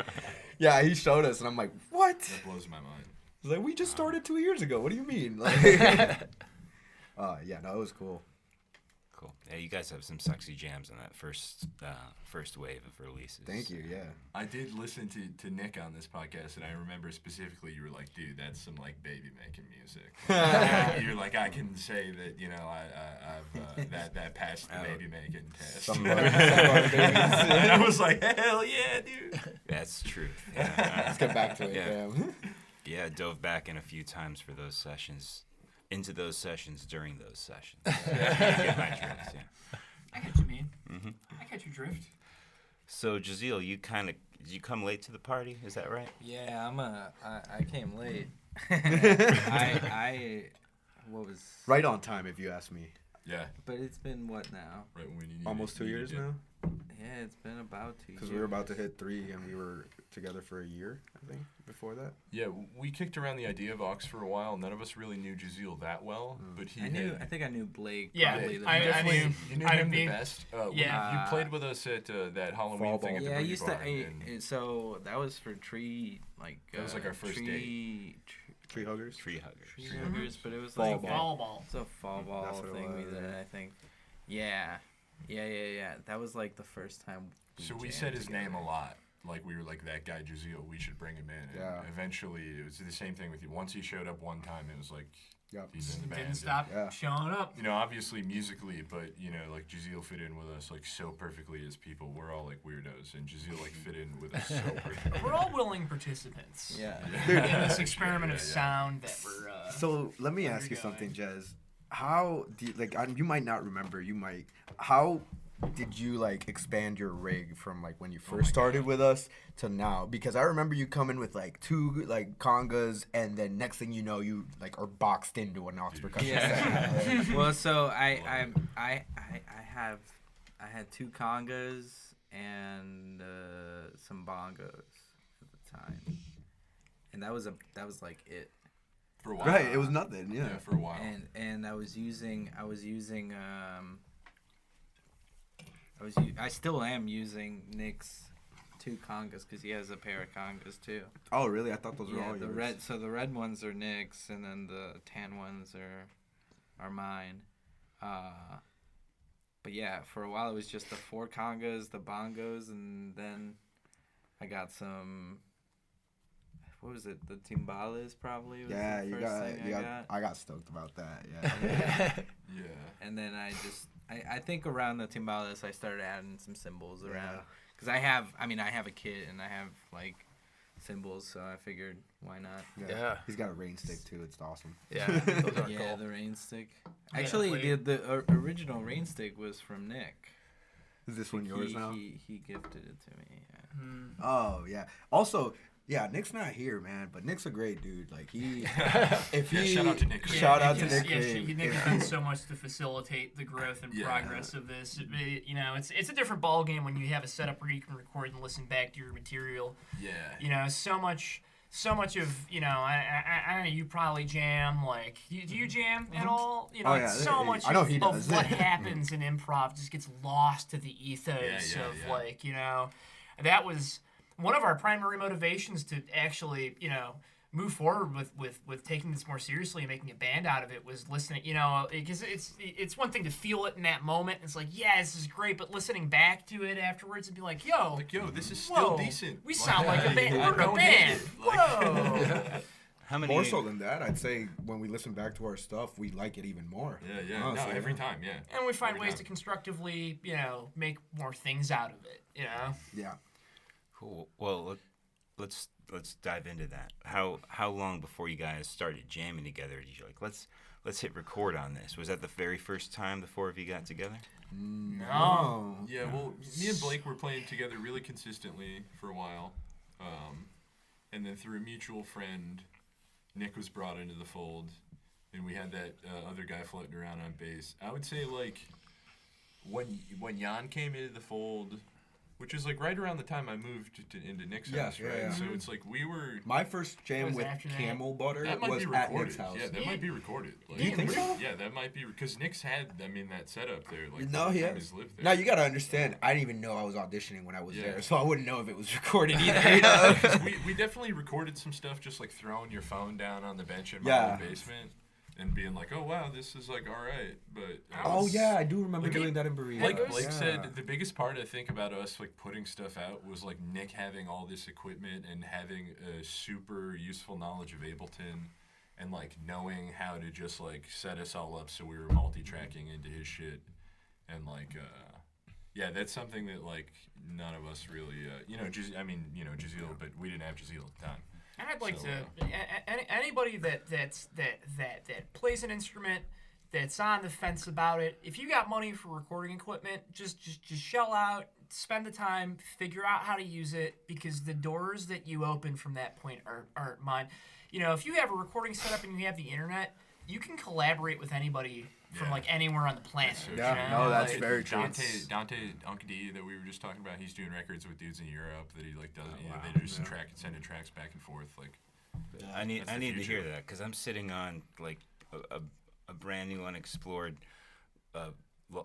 Yeah, he showed us, and I'm like, what? That blows my mind. He's like, we just started 2 years ago. What do you mean? Like, yeah, no, it was cool. Cool. Yeah, you guys have some sexy jams on that first wave of releases. Thank you. Yeah. I did listen to Nick on this podcast, and I remember specifically you were like, dude, that's some like baby making music. You're like, I can say that I've that passed the baby making test. Some of our babies. And I was like, hell yeah, dude. That's true. Yeah. Let's get back to it. Yeah. Damn. Yeah, I dove back in a few times for those sessions. Into those sessions during those sessions. You get my drift, yeah. I get you, man. I get your drift. So, Jazeel, you come late to the party, is that right? Yeah, I came late. I what was Right on time, if you ask me. Yeah, But it's been what now? right when you Almost 2 years now. Yeah, it's been about 2 years. Because we were about to hit 3, and we were together for a year, I think, before that. Yeah, we kicked around the idea of Ox for a while. None of us really knew Jaziel that well, but he I think I knew Blake. Yeah, probably the I best. knew- you knew I him mean, the best. yeah. You played with us at that Halloween Fall thing at ball. the Yeah, I Boogie used Bar, to. and So that was for tree, like That was like our first tree, Tree huggers. Tree huggers. Tree huggers, but it was Fall like ball. Fall ball. it's a fall ball That's what it thing we was, did. yeah. I think. Yeah. That was like the first time. so we jammed said his together. name a lot. Like we were like, that guy Jaziel, we should bring him in. And Yeah. eventually, it was the same thing with you. Once he showed up one time, it was like Yep. he's in the band. Didn't stop Yeah. showing up. You know, obviously musically, but you know, like Jaziel fit in with us like so perfectly as people. We're all like weirdos, and Jaziel like fit in with us so perfectly. We're all willing participants. Yeah. In this experiment of Yeah, yeah. sound that we're. So let me ask you undergoing. something, Jez. How do you, you might not remember. You might. How did you like expand your rig from like when you first started with us to now? Because I remember you coming with like 2 like congas, and then next thing you know, you like are boxed into an aux percussion Yeah. set. Well, so I had 2 congas and some bongos at the time, and that was like it. For a while. Right. It was nothing. Yeah, Yeah. for a while. And I still am using Nick's 2 congas because he has a pair of congas too. Oh really? I thought those were Yeah, all the yours. red. So the red ones are Nick's, and then the tan ones are mine. But yeah, for a while it was just the 4 congas, the bongos, and then I got some. What was it? The timbales probably. Was Yeah, the you first got. thing You I got. I got stoked about that. Yeah. Yeah. And then I think around the timbales I started adding some cymbals around Yeah. because I have a kit and I have like cymbals, so I figured why not. Yeah. He's got a rain stick too. It's awesome. Yeah, those are Yeah, cool. the rain stick. Yeah, Actually, wait. the original rain stick was from Nick. Is this one yours now? He gifted it to me. Yeah. Oh yeah. Also, yeah, Nick's not here, man, but Nick's a great dude. Like he, if he, shout out to Nick. Shout out to because- Nick. Yeah, Green. Nick has done so much to facilitate the growth and Yeah. progress of this. You know, it's a different ball game when you have a setup where you can record and listen back to your material. Yeah. You know, so much of, you know, I don't know, you probably jam, like, do you jam at all? You know, Oh, yeah, so much I know of, he does. of what happens in improv just gets lost to the ethos Yeah, of, yeah. like, you know, that was one of our primary motivations to actually, you know, move forward with taking this more seriously and making a band out of it was listening, you know, because it's one thing to feel it in that moment. It's like, yeah, this is great, but listening back to it afterwards and be like, yo, Like, yo, this is still whoa, decent. we sound like a band. I We're a don't hate band. it. Like- Whoa. How many? More so than that, I'd say when we listen back to our stuff, we like it even more. Yeah, yeah. Honestly, No, every yeah. time, yeah. And we find Every ways time. to constructively, you know, make more things out of it, you know? Yeah. Cool. Well, let's dive into that. How long before you guys started jamming together did you like let's hit record on this? Was that the very first time the 4 of you got together? No. Yeah, well, me and Blake were playing together really consistently for a while. And then through a mutual friend, Nick was brought into the fold, and we had that other guy floating around on bass. I would say, like, when Jan came into the fold, which is, like, right around the time I moved into Nick's Yeah, house, yeah, right? yeah. So it's like we were... My first jam Was with after that. Camel Butter That might was be at recorded. Nick's house. Yeah, that might be recorded. Like, Do you think so? Yeah, that might be because Nick's had, I mean, that setup there. Like, No, the he time has. he's lived there. Now you gotta understand, I didn't even know I was auditioning when I was Yeah. there, so I wouldn't know if it was recorded either. You know? 'Cause we definitely recorded some stuff just like throwing your phone down on the bench in my Yeah. old basement and being like, oh wow, this is like all right. But Oh yeah, I do remember Like, doing that in Berea. like Blake Yeah. said, the biggest part I think about us like putting stuff out was like Nick having all this equipment and having a super useful knowledge of Ableton and like knowing how to just like set us all up so we were multi-tracking into his shit and like yeah, that's something that like none of us really you know, Jaziel, but we didn't have Jaziel at the time. And I'd like So, to anybody that plays an instrument, that's on the fence about it. If you got money for recording equipment, just shell out, spend the time, figure out how to use it, because the doors that you open from that point aren't mine. You know, if you have a recording setup and you have the internet, you can collaborate with anybody from Yeah. like anywhere on the planet. That's so you true. Yeah, know? no, that's Like, very true. Dante Unk D that we were just talking about, he's doing records with dudes in Europe that he like does. You know, wow. they just sending tracks back and forth. Like, I need That's the to hear future. that because I'm sitting on like a brand new unexplored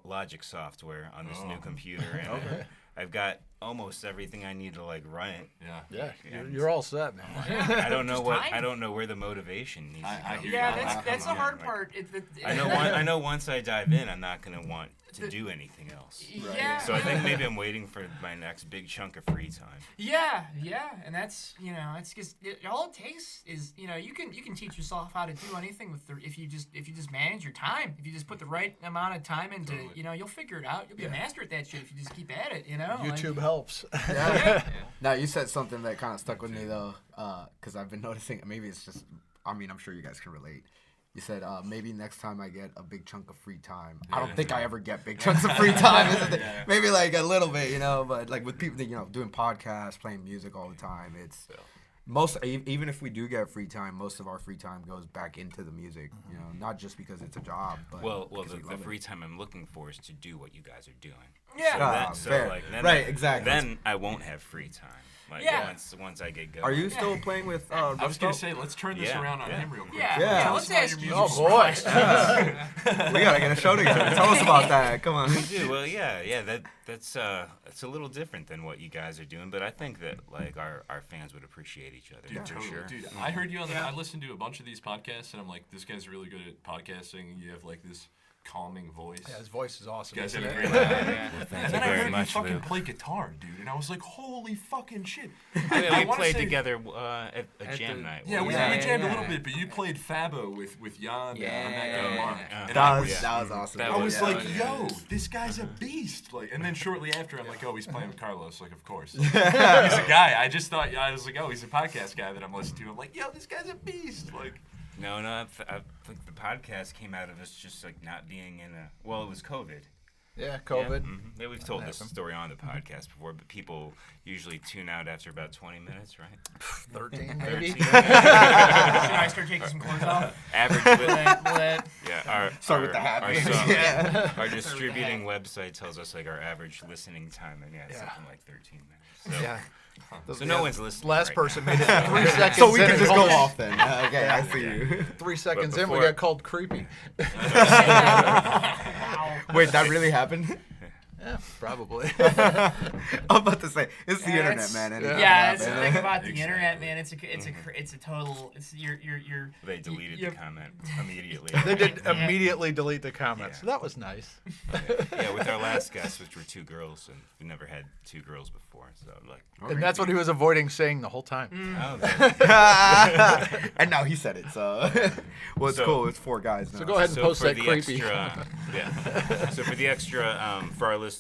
Logic software on this new Oh. computer, and I've got almost everything I need to like run it. yeah. Yeah, Yeah. you're all set, man. I don't know Just time. I don't know where the motivation needs to I come hear Yeah, you. that's the from. hard Like, part. I know once I dive in, I'm not gonna want to do anything else. Yeah. So I think maybe I'm waiting for my next big chunk of free time. Yeah, and that's it's just all it takes is you can teach yourself how to do anything with if you just manage your time. If you just put the right amount of time into you'll figure it out. You'll be a master at that shit if you just keep at it. YouTube helps. Now you said something that kind of stuck with me though, because I've been noticing. Maybe it's just. I mean, I'm sure you guys can relate. You said maybe next time I get a big chunk of free time. I don't think I ever get big chunks of free time. Maybe like a little bit, but like with people that doing podcasts, playing music all the time, it's even if we do get free time, most of our free time goes back into the music. Not just because it's a job, but Well, because the we love it. free time I'm looking for is to do what you guys are doing. Yeah. Fair. then Right, exactly. Then I won't have free time. Like Yeah. once I get going. Are you still playing with? I was Rust gonna Belt? say, let's turn this Yeah, around on yeah. him real quick. Yeah. Yeah. Let's Tell us ask about you. your Oh music boy. We gotta get a show together. Tell us about that. Come on. Dude, well, yeah. That's it's a little different than what you guys are doing, but I think that like our fans would appreciate each other for Totally. sure. Dude, I heard you on the. I listened to a bunch of these podcasts, and I'm like, this guy's really good at podcasting. You have like this calming voice. Yeah, his voice is awesome. You guys isn't have a it? great Well, thank And you then I very heard you much, fucking Lou. play guitar, dude, and I was like, holy fucking shit. We I wanna played say- together at a At jam the- night. Yeah, we Yeah, jammed a yeah. little bit, but you played Fabo with Jan Yeah, and that guy yeah, Mark. yeah. And That I was was, awesome. That I was Yeah, like, yeah. yo, this guy's a beast. Like, and then shortly after, I'm like, oh, he's playing with Carlos. Like, of course. He's a guy. I just thought, I was like, oh, he's a podcast guy that I'm listening to. I'm like, yo, this guy's a beast. Like, No, I think the podcast came out of us just like not being in a. Well, it was COVID. Yeah, COVID. Yeah, we've told this happened. story on the podcast before, but people usually tune out after about 20 minutes, right? 13 maybe. 13. Should I start taking some clothes off? Average. Will that- Yeah, Start with the habits. Our distributing website tells us like our average listening time, and it's Yeah. something like 13 minutes. So, Yeah. so no one's listening. Last right person now. made it 3 seconds. So we in can and just go called- off then. Okay, I see you. 3 seconds in, we before- got called creepy. Wow. Wait, that really happened? Yeah, probably. I'm about to say it's the Yeah, internet, it's- man. Anything Yeah, can it's the happen. thing about the Exactly. internet, man. It's a total. It's you're. They deleted you- the comment immediately. They did Yeah. immediately delete the comments. Yeah. So that was nice. Yeah, with our last guest, which were 2 girls, and we never had 2 girls before, so like. And that's what he was avoiding saying the whole time. Oh, okay. And now he said it. So, well, it's So- cool. It's 4 guys now. So go ahead and post for that the creepy. extra, yeah. So for the extra, for our listeners,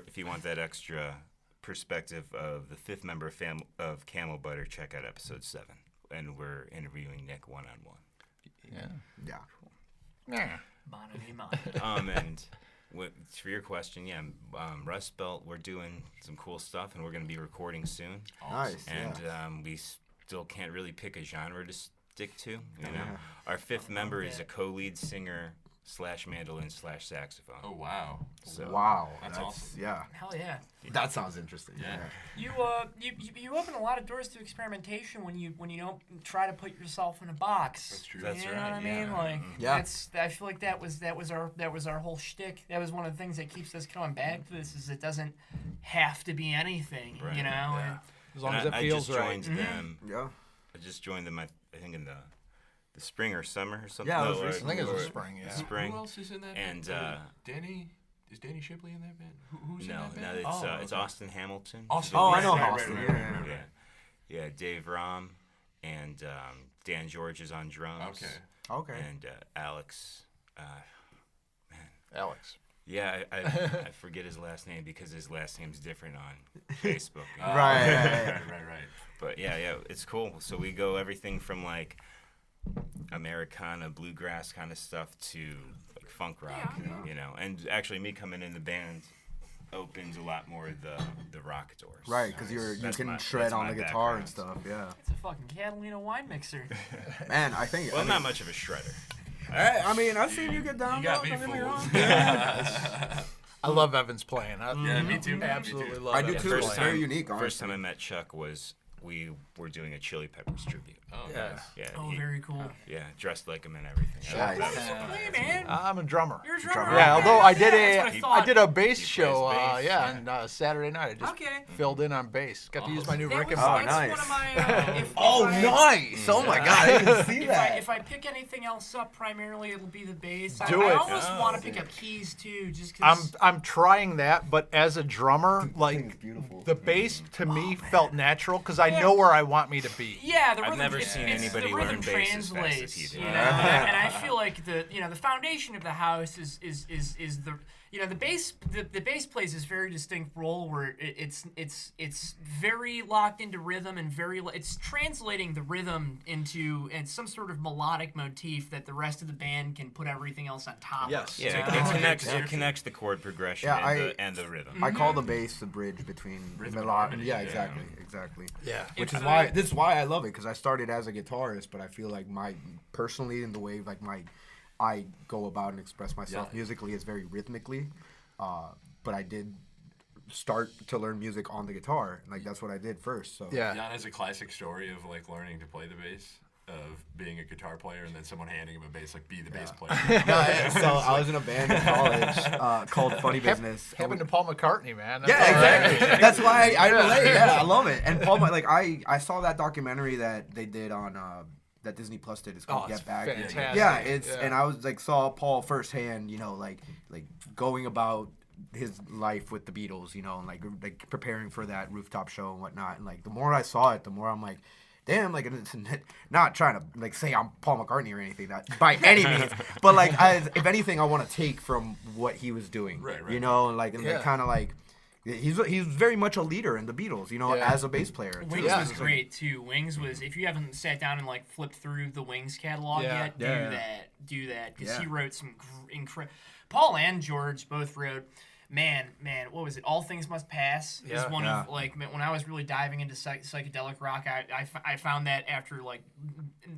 if you want that extra perspective of the 5th member of Camel Butter, check out episode 7, and we're interviewing Nick one-on-one. Yeah. Yeah. Yeah. Mon ami mon. And for your question, yeah, Rust Belt, we're doing some cool stuff, and we're going to be recording soon. Nice. And yeah. we still can't really pick a genre to stick to. You know, our 5th member is a co-lead singer / mandolin / saxophone. oh, wow. So, Wow. That's awesome. Yeah. Hell yeah. That sounds interesting. Yeah. You open a lot of doors to experimentation when you don't try to put yourself in a box. That's true. That's You know right, what I yeah. mean? Like Yeah. I feel like that was our whole shtick. That was one of the things that keeps us coming back to this. Is it doesn't have to be anything. Right, You know. yeah. And As long And as it I feels just right. joined them. Yeah. I just joined them. I think in the spring or summer or something. Yeah, it No, was or- I think it was or- the spring, yeah. Spring. Who else is in that And, band? Is Danny Shipley in that band? Who's in No, that no, band? it's okay. Austin Hamilton. Austin. Oh, I right, know right, Austin, right, yeah. right, right. Yeah, Dave Rom and Dan George is on drums. Okay. Okay. And Alex. Alex. Yeah, I forget his last name because his last name's different on Facebook. you know? Right. Right. But yeah, it's cool. So we go everything from like Americana, bluegrass kind of stuff to like funk rock, you know. And actually, me coming in the band opens a lot more of the rock doors. Right, because you That's can my- shred that's on my the guitar and background. stuff. Yeah. it's a fucking Catalina wine mixer. Man, I think. Well, I mean, not much of a shredder. Hey, I mean, I've seen you get down. You got bro, me don't get wrong. fooled. I love Evan's playing. Yeah, me too. Absolutely Me too. love I do Evan's too. playing. It's very unique, First honestly. time I met Chuck was we were doing a Chili Peppers tribute. Oh, Yeah. nice. Yeah. Oh, he- very cool. Yeah, dressed like him and everything. Nice. That was- Hey, man. I'm a drummer. You're a drummer. Yeah, although I did Yeah, that's what I thought. did a bass He plays show. bass, Yeah, yeah. on Saturday night. I just Okay. filled in on bass. Got to use my new That was, Rickenbacker. that's nice. one of my, if nice! Oh my god, I didn't see if I pick anything else up, primarily it'll be the bass. Do I it. almost Oh. want to pick up keys too, just I'm because. I'm trying that, but as a drummer, It's like beautiful. the bass to me felt natural because I know where I want me to be. Yeah, the I've rhythm. never it's- seen it's- anybody the rhythm learn bass as fast as translates, he did. you know? And I feel like the foundation of the house is the the bass the bass plays this very distinct role where it's very locked into rhythm and it's translating the rhythm into some sort of melodic motif that the rest of the band can put everything else on top Yes. of. Yeah, it connects the chord progression Yeah, and the rhythm. I call the bass the bridge between Rhythm the and melodic. harmony, Yeah, yeah. exactly. Yeah. Which is If why I- this is why I love it, because I started as a guitarist, but I feel like my personally in the way like I go about and express myself Yeah. musically is very rhythmically. But I did start to learn music on the guitar. Like that's what I did first. So Yeah. Jan has a classic story of like learning to play the bass, of being a guitar player and then someone handing him a bass, like be the bass player. So I was in a band in college called Funny Business. Happened to Paul McCartney, man. That's Yeah, all right. exactly. That's why I relate. Yeah, I love it. And Paul, like I saw that documentary that they did on that Disney Plus did. It's called Oh, it's Get Back. fantastic. Yeah, it's Yeah. and I was like saw Paul firsthand. Like going about his life with the Beatles. And like preparing for that rooftop show and whatnot. And like the more I saw it, the more I'm like. Damn, like it's not trying to like say I'm Paul McCartney or anything that by any means, but like if anything, I want to take from what he was doing, Right. and like Yeah. kind of like he's very much a leader in the Beatles, Yeah. as a bass player. too. Wings Yeah. was great too. Wings was, if you haven't sat down and like flipped through the Wings catalog Yeah. yet, Yeah. do that because Yeah. he wrote some incredible. Paul and George both wrote. Man, what was it? All Things Must Pass is Yeah. one Yeah. of like when I was really diving into psychedelic rock. I found that after like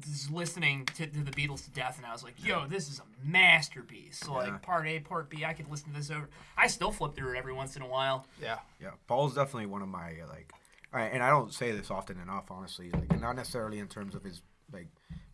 just listening to the Beatles to death, and I was like, yo, this is a masterpiece. So, Yeah. like part A, part B, I could listen to this over. I still flip through it every once in a while. Yeah. Yeah, Paul's definitely one of my and I don't say this often enough, honestly. Like, and not necessarily in terms of his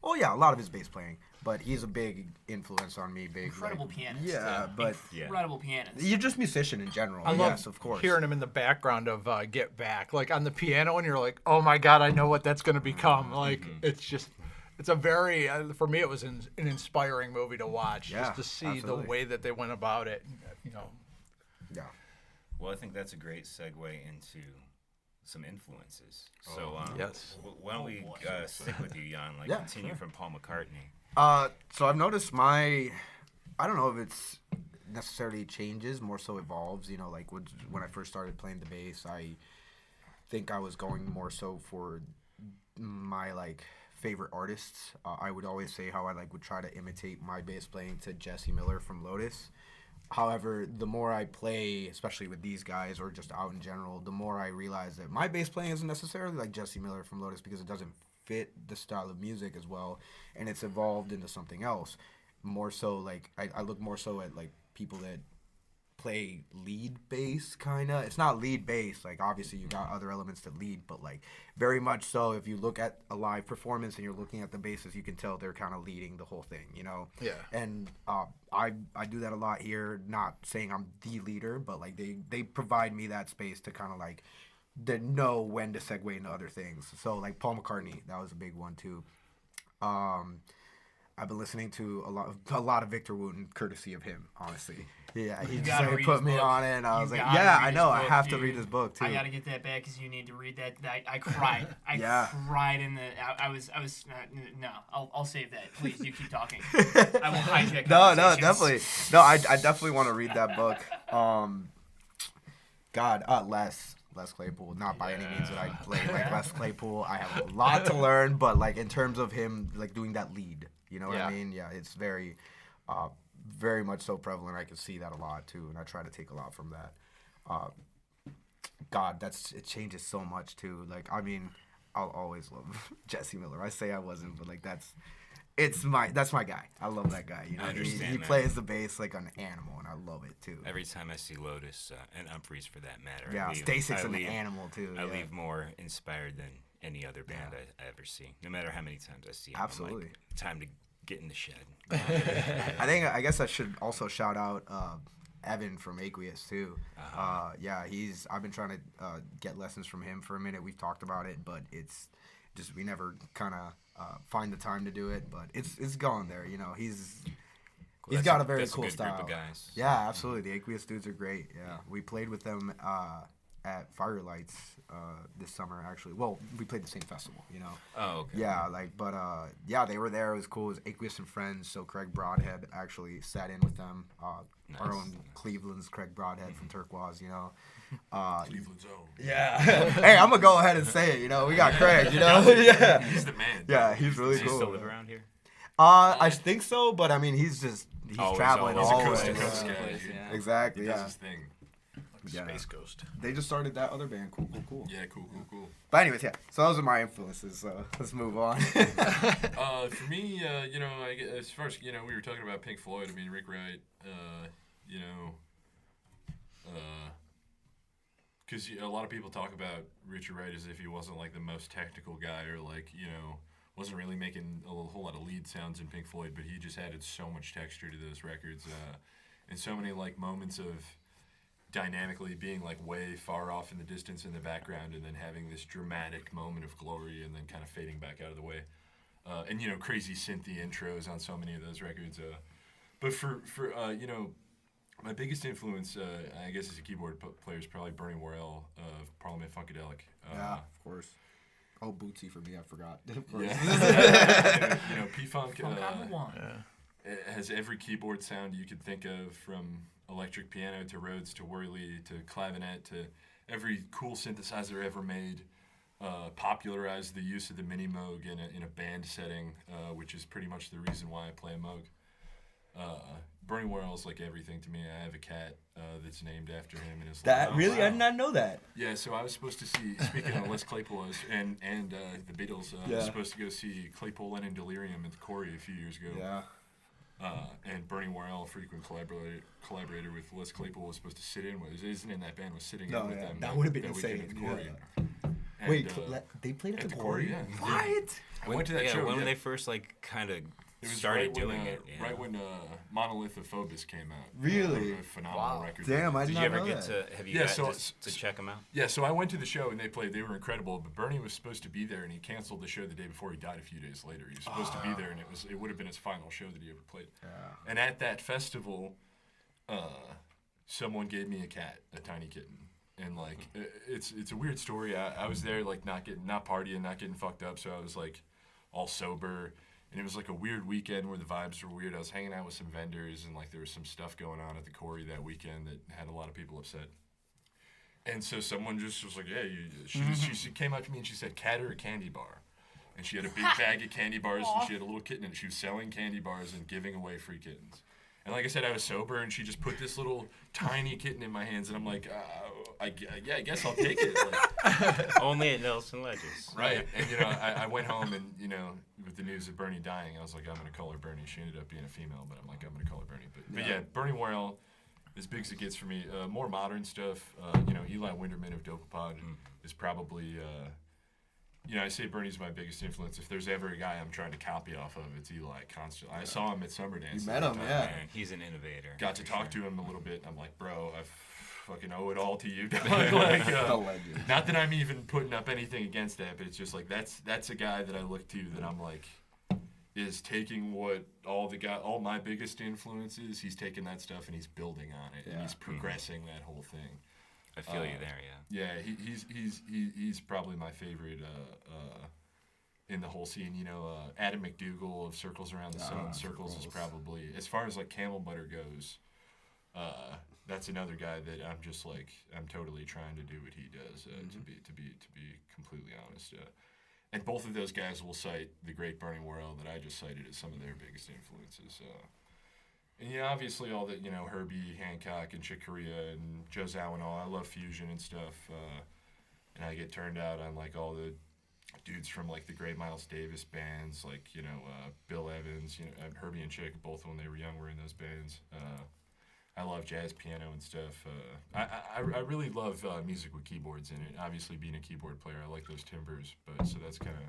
a lot of his bass playing, but he's a big influence on me. Big, Incredible pianist. Yeah, but Yeah. Incredible pianist. you're just musician in general. I love yes, of course. hearing him in the background of Get Back, like on the piano, and you're like, oh my god, I know what that's going to become. Like it's a very for me, it was an inspiring movie to watch, Yeah, just to see absolutely. the way that they went about it. Yeah. Well, I think that's a great segue into some influences. So, Yes. why don't we stick with you, Jan? Like, Yeah, continue sure. from Paul McCartney. So I've noticed I don't know if it's necessarily changes, more so evolves. Like when I first started playing the bass, I think I was going more so for my favorite artists. I would always say how I would try to imitate my bass playing to Jesse Miller from Lotus. However, the more I play, especially with these guys or just out in general, the more I realize that my bass playing isn't necessarily like Jesse Miller from Lotus because it doesn't fit the style of music as well, and it's evolved into something else. More so, I look more so at people that play lead bass, kind of. It's not lead bass. Obviously you got other elements that lead, but very much so if you look at a live performance and you're looking at the basses, you can tell they're kind of leading the whole thing, Yeah. And I do that a lot here, not saying I'm the leader, but they provide me that space to kind of to know when to segue into other things. So Paul McCartney, that was a big one too. I've been listening to a lot of Victor Wooten, courtesy of him, honestly. Yeah, he just gotta read put his me book. on it, and I You was like, gotta yeah, read I his know, I book, have to dude. read his book too. I gotta get that back because you need to read that. I cried. I Yeah. cried in the. I was. No, I'll save that. Please, you keep talking. I will hijack. No, conversations. definitely. No, I definitely want to read that book. Les Claypool, not by any means that I play Les Claypool. I have a lot to learn, but in terms of him doing that lead, you know what I Yeah. mean? Yeah, it's very, very much so prevalent. I can see that a lot too, and I try to take a lot from that. It changes so much too. I mean, I'll always love Jesse Miller. I say I wasn't, but that's my guy. I love that guy. You know, I understand he that. plays the bass like an animal, and I love it too. Every time I see Lotus and Humphreys for that matter, Yeah, Stasic's an animal too. I yeah. leave more inspired than any other band I ever see. No matter how many times I see him. Absolutely. I'm like, time to get in the shed. I guess I should also shout out Evan from Aqueous too. I've been trying to get lessons from him for a minute. We've talked about it, but it's just we never kind of find the time to do it. But it's going there. You know, he's got a very cool good style. group of guys. Yeah, absolutely. The Aqueous dudes are great. Yeah, we played with them at Firelights this summer. Actually, well, we played the same festival. You know. Oh, okay. Yeah, they were there. It was cool. It was Aqueous and Friends. So Craig Broadhead actually sat in with them. Our own Cleveland's Craig Broadhead from Turquoise. You know. Cleveland's own. Yeah. Hey, I'm gonna go ahead and say it. You know, we got Craig. You know. Yeah. He's the man. Yeah, he's really Does he cool. still live around here? I think so, but I mean, he's Always, traveling always. all He's a the coast way. to coast Yeah. guy. Yeah. Exactly. He does Yeah. his thing. Yeah. Space Ghost. They just started that other band. Cool. Yeah, cool. But anyways, yeah. So those are my influences. So let's move on. For me, you know, as far as, you know, we were talking about Pink Floyd. I mean, Rick Wright, you know, because a lot of people talk about Richard Wright as if he wasn't, like, the most technical guy or, like, you know, wasn't really making a whole lot of lead sounds in Pink Floyd, but he just added so much texture to those records and so many, like, moments of dynamically being, like, way far off in the distance in the background and then having this dramatic moment of glory and then kind of fading back out of the way. And, you know, crazy synthy intros on so many of those records. But for you know, my biggest influence, I guess, as a keyboard player is probably Bernie Worrell of Parliament Funkadelic. Yeah, of course. Oh, Bootsy for me, I forgot. Of course. Yeah. You know, P-Funk Funk on the one. it has every keyboard sound you could think of, from electric piano to Rhodes to Worley to clavinet to every cool synthesizer ever made. Popularized the use of the mini Moog in a band setting, which is pretty much the reason why I play a Moog. Bernie Worrell's like everything to me. I have a cat that's named after him in his life. Really? I did not know that. Yeah, so I was supposed to see, speaking of Les Claypool and the Beatles, I was supposed to go see Claypool, Lennon, Delirium at the Corey a few years ago. Yeah. And Bernie Worrell, a frequent collaborator with Les Claypool, was supposed to sit in with, isn't in that band, was sitting in with them. That would have been that weekend insane. at the Corey. Yeah. And, Wait, they played at the Corey? yeah. What? I went to that show. When yeah. they first like kind of It was started right doing when, it. Yeah. Right when Monolith of Phobos came out. Really? A phenomenal record. Damn, I Did did you not ever know get that. to? Have you Yeah, got so- to check them out? Yeah, so I went to the show and they played. They were incredible. But Bernie was supposed to be there and he canceled the show the day before he died a few days later. He was supposed to be there and it would have been his final show that he ever played. Yeah. And at that festival, someone gave me a cat, a tiny kitten. And like it's a weird story. I was there like not partying, not getting fucked up, so I was like all sober. And it was like a weird weekend where the vibes were weird. I was hanging out with some vendors and like there was some stuff going on at the Corey that weekend that had a lot of people upset. And so someone just was like, "Hey," she came up to me and she said, "Cat or a candy bar?" And she had a big bag of candy bars and she had a little kitten and she was selling candy bars and giving away free kittens. And like I said, I was sober and she just put this little tiny kitten in my hands and I'm like, I guess I'll take it. Like, Only at Nelson Ledges. right. And, you know, I went home and, you know, with the news of Bernie dying, I was like, I'm going to call her Bernie. She ended up being a female, but I'm like, I'm going to call her Bernie. But yeah, Bernie Worrell, as big as it gets for me. More modern stuff, you know, Eli Winderman of Dopapod is probably, you know, I say Bernie's my biggest influence. If there's ever a guy I'm trying to copy off of, it's Eli constantly. I saw him at Summer Dance. You met him, yeah. Man, he's an innovator. Got to for talk sure. to him a little bit. I'm like, bro, I fucking owe it all to you. Like, The legend. not that I'm even putting up anything against that, but it's just like that's a guy that I look to that I'm like is taking what all my biggest influences. He's taking that stuff and he's building on it and he's progressing that whole thing. I feel you there, yeah. Yeah, he's probably my favorite in the whole scene. You know, Adam McDougall of Circles Around the Sun. Circles is probably, as far as like Camel Butter goes, that's another guy that I'm just like I'm totally trying to do what he does. To be completely honest. And both of those guys will cite the great Bernie Worrell that I just cited as some of their biggest influences. And yeah, obviously all that, you know, Herbie Hancock and Chick Corea and Joe Zawinul. I love fusion and stuff. And I get turned out on like all the dudes from like the great Miles Davis bands, like, you know, Bill Evans friends, Herbie and Chick, both when they were young were in those bands. I love jazz piano and stuff. I really love music with keyboards in it. Obviously, being a keyboard player, I like those timbres. But so that's kind of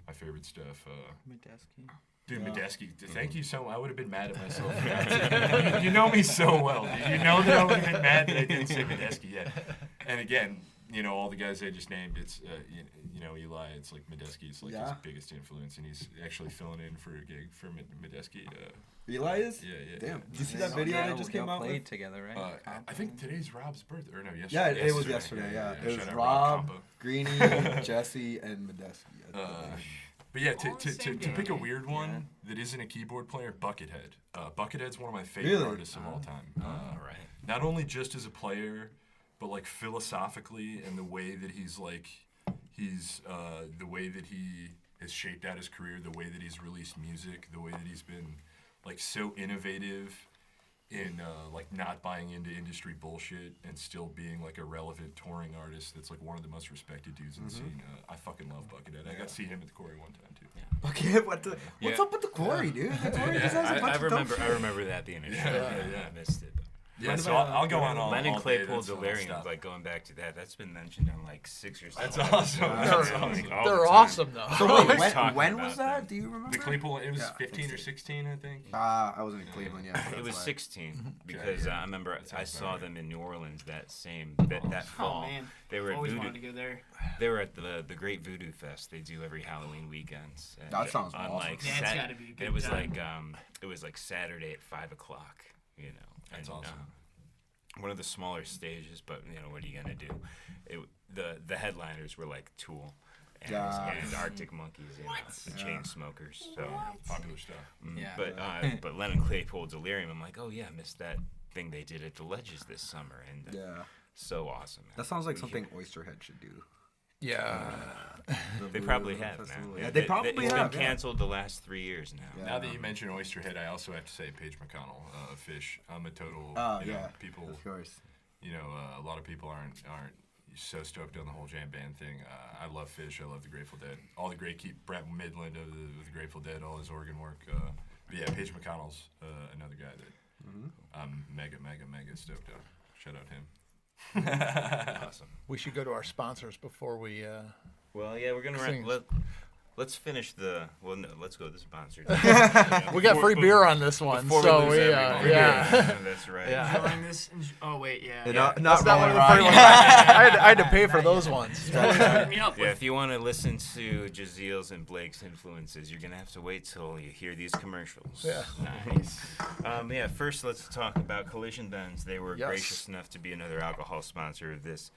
my favorite stuff. Medeski. Dude, Medeski, thank you so much. I would have been mad at myself. You know me so well, dude. You know that I would have been mad that I didn't say Medeski yet. And again, all the guys I just named, it's, Eli, it's like Medeski is like his biggest influence, and he's actually filling in for a gig for Medeski. Eli is? Yeah. Damn. Did you see that video that just came out? Played together, right? I think today's Rob's birthday. Or no, yesterday. Yeah, it was yesterday, yeah. It was Shout out Rob, Compa. Greeny, Jesse, and Medeski. But yeah, to pick a weird one that isn't a keyboard player, Buckethead. Buckethead's one of my favorite artists of all time. Right. Not only just as a player, but like philosophically and the way that he's the way that he has shaped out his career, the way that he's released music, the way that he's been like so innovative in like not buying into industry bullshit and still being like a relevant touring artist that's like one of the most respected dudes in the scene. I fucking love Buckethead. I got to see him at the Quarry one time too. Yeah. Okay, what's up with the Quarry, dude? The Quarry just has a bunch of dope shit. I remember that being a show. I missed it. Yeah, so I'll go on all Len and all day. Claypool That's all Delirium, stuff. like going back to that's been mentioned on like 6 or 7. That's awesome. That's Like, awesome. all the They're time. awesome though. So Always wait, talking when about was that? them. Do you remember? The Claypool, it was Yeah, 15 or 16, I think. I wasn't in Cleveland yet. It was 16 Mm-hmm. because I remember I saw them in New Orleans that fall. Oh man, They were at always Voodoo. wanted to go there. They were at the Great Voodoo Fest. They do every Halloween weekends. And That sounds on awesome. Like Yeah, it's gotta be a and good it was time. it was like Saturday at 5 o'clock. That's awesome. One of the smaller stages, but what are you gonna do? The headliners were like Tool and Arctic Monkeys, the Chainsmokers. So Popular stuff. Yeah. but Len and Claypool Delirium, I'm like, oh yeah, I missed that thing they did at the Ledges this summer, and so awesome. Man. That sounds like something Oysterhead should do. Yeah. They probably have, man. Yeah, they probably It's have. been canceled the last 3 years now. Now that you mention Oysterhead, I also have to say Paige McConnell, Fish. I'm a total, people, Of course. a lot of people aren't so stoked on the whole jam band thing. I love Fish. I love the Grateful Dead. All the great Brett Midland of the Grateful Dead, all his organ work. But yeah, Paige McConnell's another guy that I'm mega stoked on. Shout out him. Awesome. We should go to our sponsors before we. Well, yeah, we're gonna Sing. let's finish let's go to the sponsors. We got free beer on this one, Before so we lose we. everyone. Yeah. That's right. Yeah. Enjoying this. Oh wait, yeah. Not That's not one of the Rolling free Rock. ones. I had to pay for those ones. Sign me up Yeah, with- if you want to listen to Jaziel's and Blake's influences, you're gonna have to wait till you hear these commercials. Yeah. Nice. First let's talk about Collision Bends. They were Yes. gracious enough to be another alcohol sponsor of this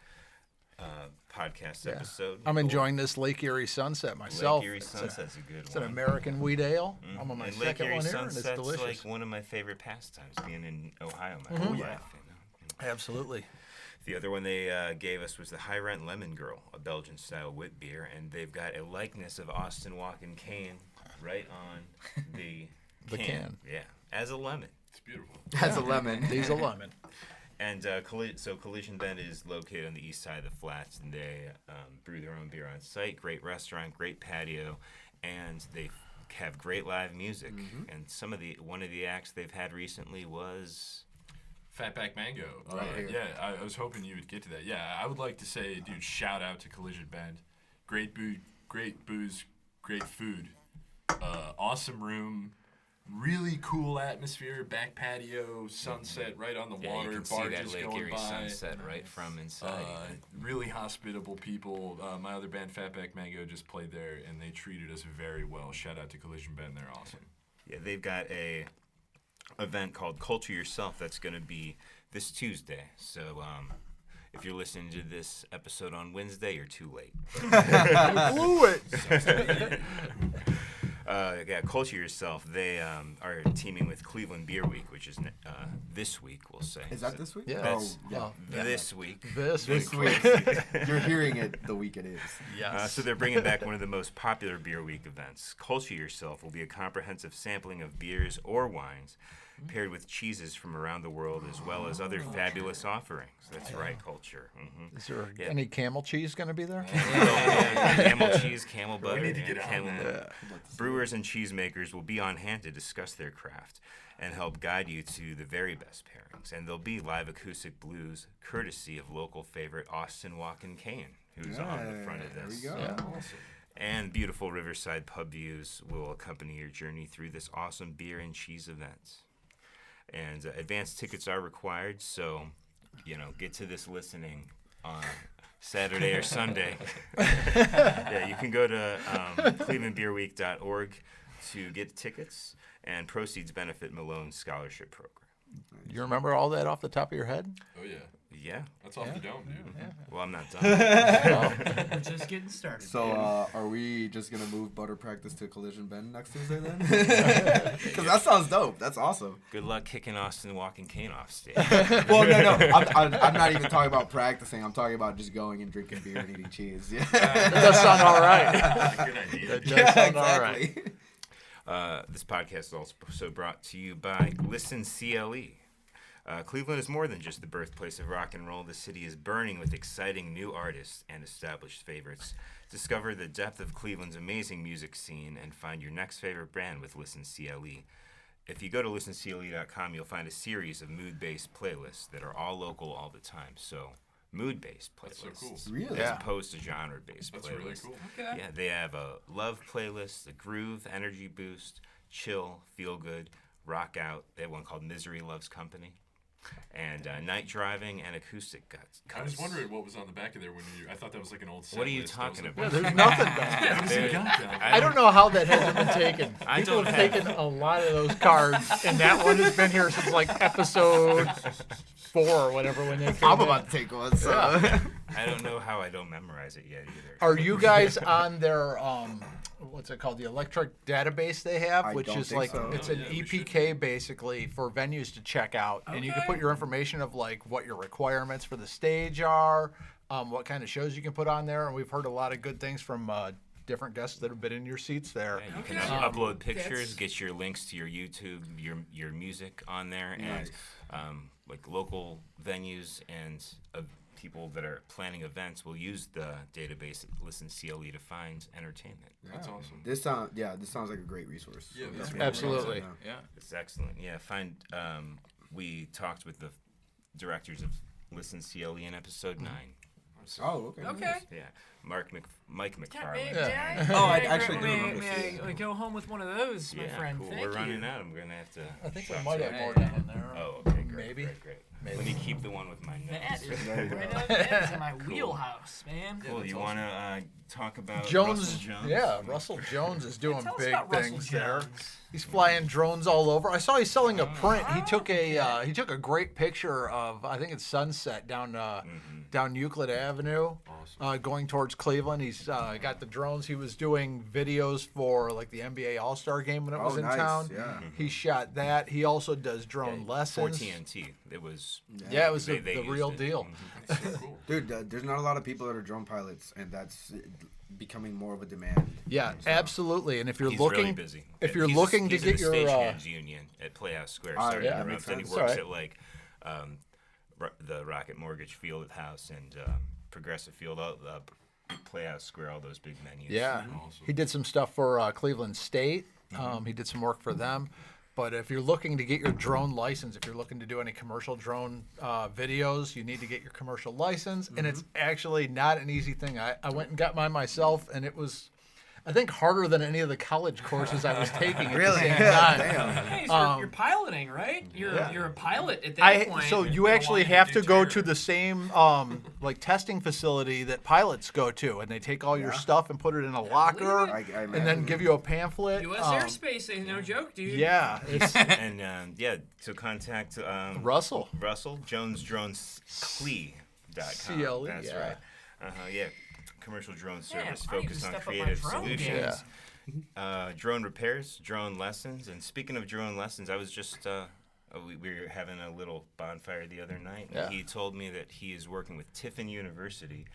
podcast episode. I'm enjoying this Lake Erie Sunset myself. Lake Erie Sunset's a good It's an one. American wheat ale. I'm on my And Lake second Erie one here, and it's Sunset's delicious. like one of my favorite pastimes, being in Ohio my whole life. Absolutely. The other one they gave us was the High Rent Lemon Girl, a Belgian-style wit beer, and they've got a likeness of Austin Walken Kane right on the can. Yeah, as a lemon. It's beautiful. Has a lemon. These a lemon. And so Collision Bend is located on the east side of the flats, and they brew their own beer on site. Great restaurant, great patio, and they have great live music. And one of the acts they've had recently was Fatback Mango. Right here. Yeah, I was hoping you would get to that. Yeah, I would like to say, dude, shout out to Collision Bend. Great booze, great food. Awesome room. Really cool atmosphere, back patio, sunset right on the water, you can see barges that Lake going Erie by. sunset right from inside. Really hospitable people. My other band, Fatback Mango, just played there, and they treated us very well. Shout out to Collision Bend, they're awesome. Yeah, they've got a event called Culture Yourself that's going to be this Tuesday. So if you're listening to this episode on Wednesday, you're too late. Blew it. Culture Yourself. They are teaming with Cleveland Beer Week, which is this week, we'll say. Is that this week? Yeah. That's Oh, this week. This week. You're hearing it the week it is. Yes. So they're bringing back one of the most popular Beer Week events. Culture Yourself will be a comprehensive sampling of beers or wines paired with cheeses from around the world, as well as other fabulous offerings. That's right, culture. Is there any camel cheese going to be there? Camel cheese, camel butter, need to and get on camel that. milk. Brewers brewers and cheesemakers will be on hand to discuss their craft and help guide you to the very best pairings. And there'll be live acoustic blues, courtesy of local favorite Austin Walkin' Kane, who's on the front of this. There we go. Awesome. And beautiful riverside pub views will accompany your journey through this awesome beer and cheese event. And advance tickets are required, so, get to this listening on Saturday or Sunday. Yeah, you can go to clevelandbeerweek.org to get tickets, and proceeds benefit Malone's scholarship program. You remember all that off the top of your head? Oh yeah, Yeah. that's off the dome, dude. Well, I'm not done. We're just getting started. So, are we just gonna move butter practice to Collision Bend next Tuesday then? Because that sounds dope. That's awesome. Good luck kicking Austin Walking Kane off stage. Well, no. I'm not even talking about practicing. I'm talking about just going and drinking beer and eating cheese. Yeah, That does sound all right. Good idea. That does sound all right. exactly. This podcast is also brought to you by Listen CLE. Cleveland is more than just the birthplace of rock and roll. The city is burning with exciting new artists and established favorites. Discover the depth of Cleveland's amazing music scene and find your next favorite band with Listen CLE. If you go to listencle.com, you'll find a series of mood-based playlists that are all local all the time. So, mood-based playlists. That's so cool. Really? As Yeah. opposed to genre-based That's playlists. really cool. Okay. Yeah, they have a love playlist, a groove, energy boost, chill, feel good, rock out. They have one called Misery Loves Company, and night driving and acoustic cuts. I was wondering what was on the back of there when I thought that was like an old set What are you list. I was talking like, about? There's nothing back there. What has he got down? I don't know how that hasn't been taken. I People don't have have- taken a lot of those cards, and that one has been here since like episode 4 or whatever when they came I'm in. about to take one. So. I don't know how I don't memorize it yet either. Are you guys on their what's it called? The electric database they have, I which don't is think like so. it's Oh, an yeah, we should EPK basically for venues to check out, and you can put your information of like what your requirements for the stage are, what kind of shows you can put on there, and we've heard a lot of good things from different guests that have been in your seats there. Yeah, you can Okay. upload pictures, That's- get your links to your YouTube, your music on there, Nice. and like local venues and people that are planning events will use the database at Listen CLE to find entertainment. That's awesome. This sounds like a great resource. Yeah, So that's yeah. Absolutely. Yeah. Yeah. It's excellent. Yeah, we talked with the directors of Listen CLE in episode 9. So, Oh, okay. Okay. yeah, Mike Yeah, McFarlane. Yeah. Oh, I actually do may, remember seeing may I go home with one of those, my Yeah, friend. cool. Thank We're you. running out. I'm gonna have to. I think we shop might some. have more down there. Oh, okay, great, Maybe. great. Maybe. Let me keep the one with my That notes. is There you go. right up. That is in my wheelhouse, man. Cool. You want to talk about Jones, Russell Jones? yeah, Russell Jones is doing Tell us big about Russell things there. Jones. He's flying drones all over. I saw he's selling a print. He took a great picture of I think it's sunset down down Euclid Avenue, going towards Cleveland. He's got the drones. He was doing videos for like the NBA All-Star game when it was in nice. town. Yeah. He shot that. He also does drone For lessons. TNT. It was. Yeah, it was They the used real it. deal. That's so cool. Dude, there's not a lot of people that are drone pilots, and that's becoming more of a demand. Yeah, absolutely. And if you're He's looking, really busy. if And you're he's looking to he's in get the your, Stagehands Union at Playhouse Square. Sorry yeah, to that interrupt. makes And he sense. works Alright. at like the Rocket Mortgage Field House and Progressive Field, Playhouse Square, all those big menus. yeah, Awesome. he did some stuff for Cleveland State. He did some work for them. But if you're looking to get your drone license, if you're looking to do any commercial drone videos, you need to get your commercial license. And it's actually not an easy thing. I went and got mine myself, and it was, I think, harder than any of the college courses I was taking at the same time. Hey, so you're piloting, right? You're a pilot at that I point. so you You're actually wanting have do to go tour. to the same like testing facility that pilots go to, and they take all your stuff and put it in a locker, I and then imagine. give you a pamphlet. U.S. airspace ain't no joke, dude. Yeah, it's And yeah, so contact Russell. JonesDronesCLE.com. CLE, That's yeah. right. Yeah, commercial drone service I need to focused on step up my creative drone game. solutions. Drone repairs, drone lessons, and speaking of drone lessons, I was just we were having a little bonfire the other night. Yeah. And he told me that he is working with Tiffin University.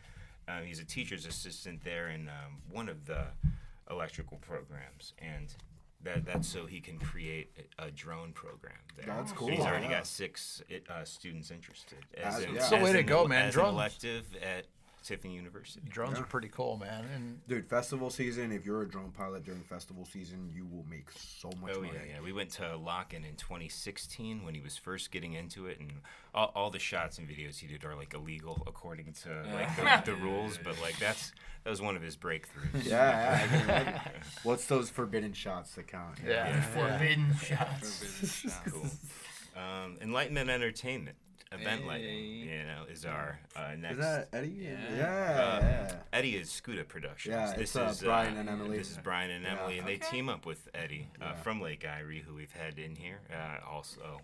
He's a teacher's assistant there in one of the electrical programs, and that's so he can create a drone program there. That's And cool. he's already Yeah. got 6 students interested. That's- yeah. It's the way to go, man. As Drones. an elective at Tiffany University. Drones are pretty cool, man. And Dude, festival season, if you're a drone pilot during festival season, you will make so much money. Yeah. We went to Locken in 2016 when he was first getting into it, and all the shots and videos he did are like illegal according to like the rules, but like that was one of his breakthroughs. Yeah, I can imagine. What's those forbidden shots that count? Forbidden shots. Cool. Enlightenment Entertainment. Event Hey. lighting, is our next. Is that Eddie? Yeah. Eddie is Scuda Productions. Yeah, this it's is Brian and Emily. This is Brian and Emily, and they Okay. team up with Eddie from Lake Erie, who we've had in here. Also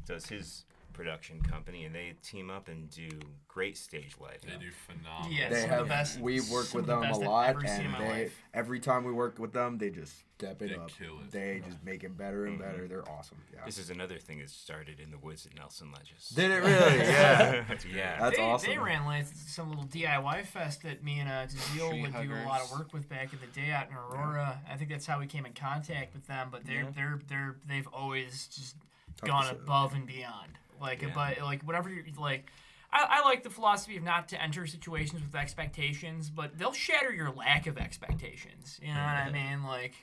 does his production company, and they team up and do great stage lighting. They do phenomenal. Yeah, They some of have. the best. We've worked some with of the them a best I've lot, ever seen in and my they life. every time we work with them, they just step it They up. kill it. They just make it better and better. They're awesome. Yeah. This is another thing that started in the woods at Nelson Ledges. Did it really? Yeah. Yeah. That's they, awesome. They ran like some little DIY fest that me and Jazeel Tree would do a lot of huggers. work with back in the day out in Aurora. I think that's how we came in contact with them. But they've always just gone shit. above and beyond. Like, Yeah. but like whatever you like. I like the philosophy of not to enter situations with expectations, but they'll shatter your lack of expectations. You know what I mean? Like,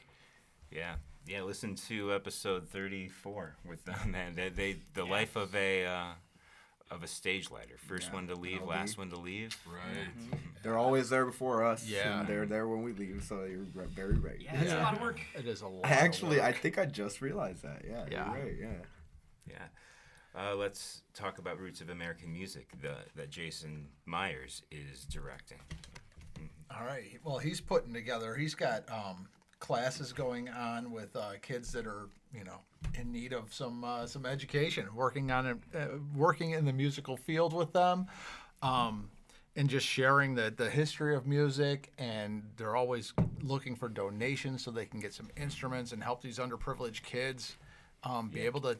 Yeah. Listen to episode 34 with them, man. The life of a stage lighter. First one to leave, LB. last one to leave. Right. They're always there before us. Yeah. And they're there when we leave, so you're very right. yeah, it's a lot of work. it is a lot. Actually, of I work. think I just realized that. Yeah. Yeah. You're right. Yeah. Yeah. Let's talk about Roots of American Music that Jason Myers is directing. All right. Well, he's putting together. He's got classes going on with kids that are, in need of some education. Working in the musical field with them, and just sharing the history of music. And they're always looking for donations so they can get some instruments and help these underprivileged kids be able to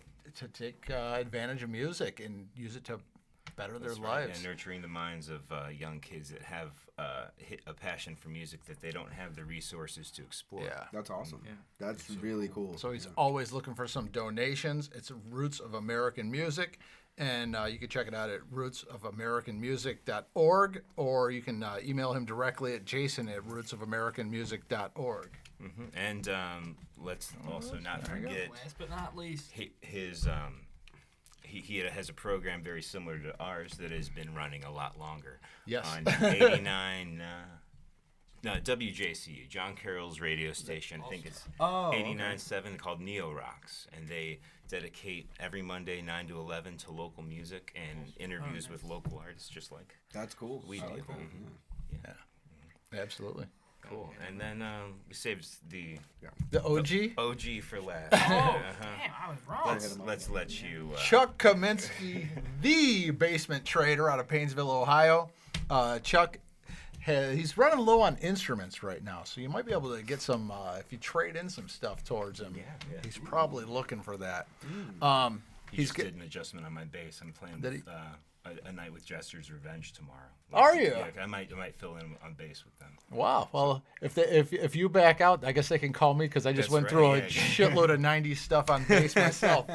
take advantage of music and use it to better their That's right, lives. and nurturing the minds of young kids that have a passion for music that they don't have the resources to explore. Yeah. That's awesome. Yeah. That's really cool. So he's always looking for some donations. It's Roots of American Music, and you can check it out at rootsofamericanmusic.org, or you can email him directly at jason@rootsofamericanmusic.org. And let's also not forget Last but not least. his he has a program very similar to ours that has been running a lot longer. Yes. On 89. WJCU, John Carroll's radio station. I think it's 89.7, called Neo Rocks, and they dedicate every Monday 9 to 11 to local music and interviews with local artists, just like That's cool. we I do. like that. Absolutely. Cool. And then we saved the The OG? OG for last. Oh, Uh-huh. damn, I was wrong. Let's let you. Chuck Kaminsky, the basement trader out of Painesville, Ohio. Chuck, he's running low on instruments right now, so you might be able to get some, if you trade in some stuff towards him. Yeah. He's probably looking for that. He He's just get- did an adjustment on my bass. I'm playing Did with, a night with Jester's Revenge tomorrow. Are you? Yeah, I might fill in on bass with them. Wow. Well, if you back out, I guess they can call me because I just That's went right, through a yeah. shitload of 90s stuff on bass myself.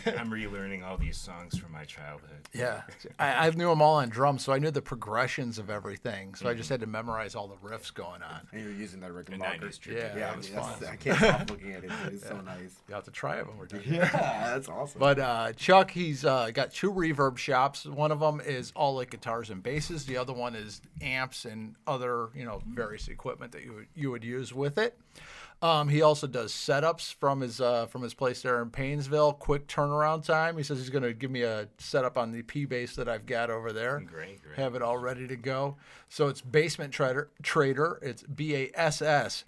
I'm relearning all these songs from my childhood. Yeah. I knew them all on drums, so I knew the progressions of everything. So I just had to memorize all the riffs going on. And you're using that The Rickenbacker. 90s tribute. Yeah, Yeah, it was that's- fun. I can't stop looking at it. It's so nice. You have to try it when we're done. Yeah, that's awesome. But Chuck, he's got two reverb shops. One of them is all like guitars and basses. The other one is amps and other, various equipment that you would use with it. He also does setups from his place there in Painesville. Quick turnaround time. He says he's going to give me a setup on the P bass that I've got over there. Great. Have it all ready to go. So it's Basement Trader. It's BASSMENTTRADER.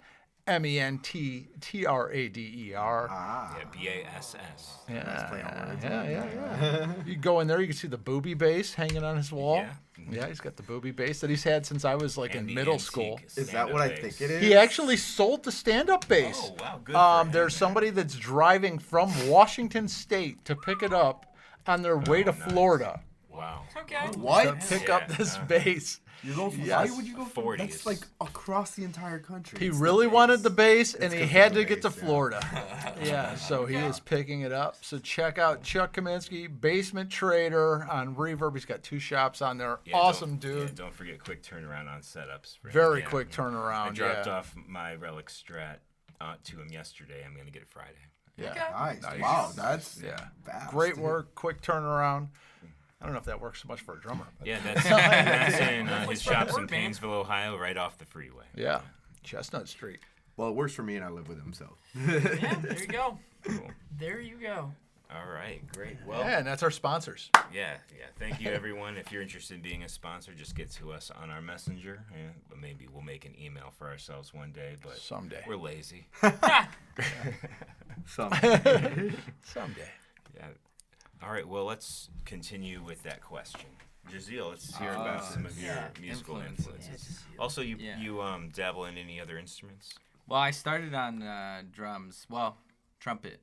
Yeah, BASS. Yeah. You go in there, you can see the booby bass hanging on his wall. Yeah. Yeah, he's got the booby bass that he's had since I was like And in the middle antique school. Is that stand-up what I bass. think it is? He actually sold the stand-up bass. Oh wow, good. For him, There's man. somebody that's driving from Washington State to pick it up on their way to nice. Florida. Wow. Okay. What? to pick up Yeah, this uh-huh. bass. You go from, Yes. why would you go from 40 That's is- like across the entire country. He It's the really wanted bass. the bass, and It's he 'cause of had the to get to bass, yeah. Florida. Yeah, so he is picking it up. So check out Chuck Kaminsky, Basement Trader on Reverb. He's got 2 shops on there. Yeah, Awesome don't- dude. Yeah, don't forget quick turnaround on setups. for him. Very Yeah, quick yeah. turnaround. I dropped yeah. off my Relic Strat to him yesterday. I'm gonna get it Friday. Yeah. Okay. Nice. Nice. Wow, that's Yeah. fast. Great work, quick turnaround. I don't know if that works so much for a drummer. But Yeah, that's in his spread the shops in word, man. Painesville, Ohio, right off the freeway. yeah. Chestnut Street. Well, it works for me, and I live with him, so. Yeah, there you go. Cool. There you go. All right, great. Well, Yeah, and that's our sponsors. yeah. Thank you, everyone. If you're interested in being a sponsor, just get to us on our messenger. Yeah, but maybe we'll make an email for ourselves one day. But Someday. we're lazy. Someday. Yeah. All right. Well, let's continue with that question. Jazeel, let's hear about some of your yeah. musical Influences. influences. Also, you Yeah. you dabble in any other instruments? Well, I started on drums. Well, trumpet,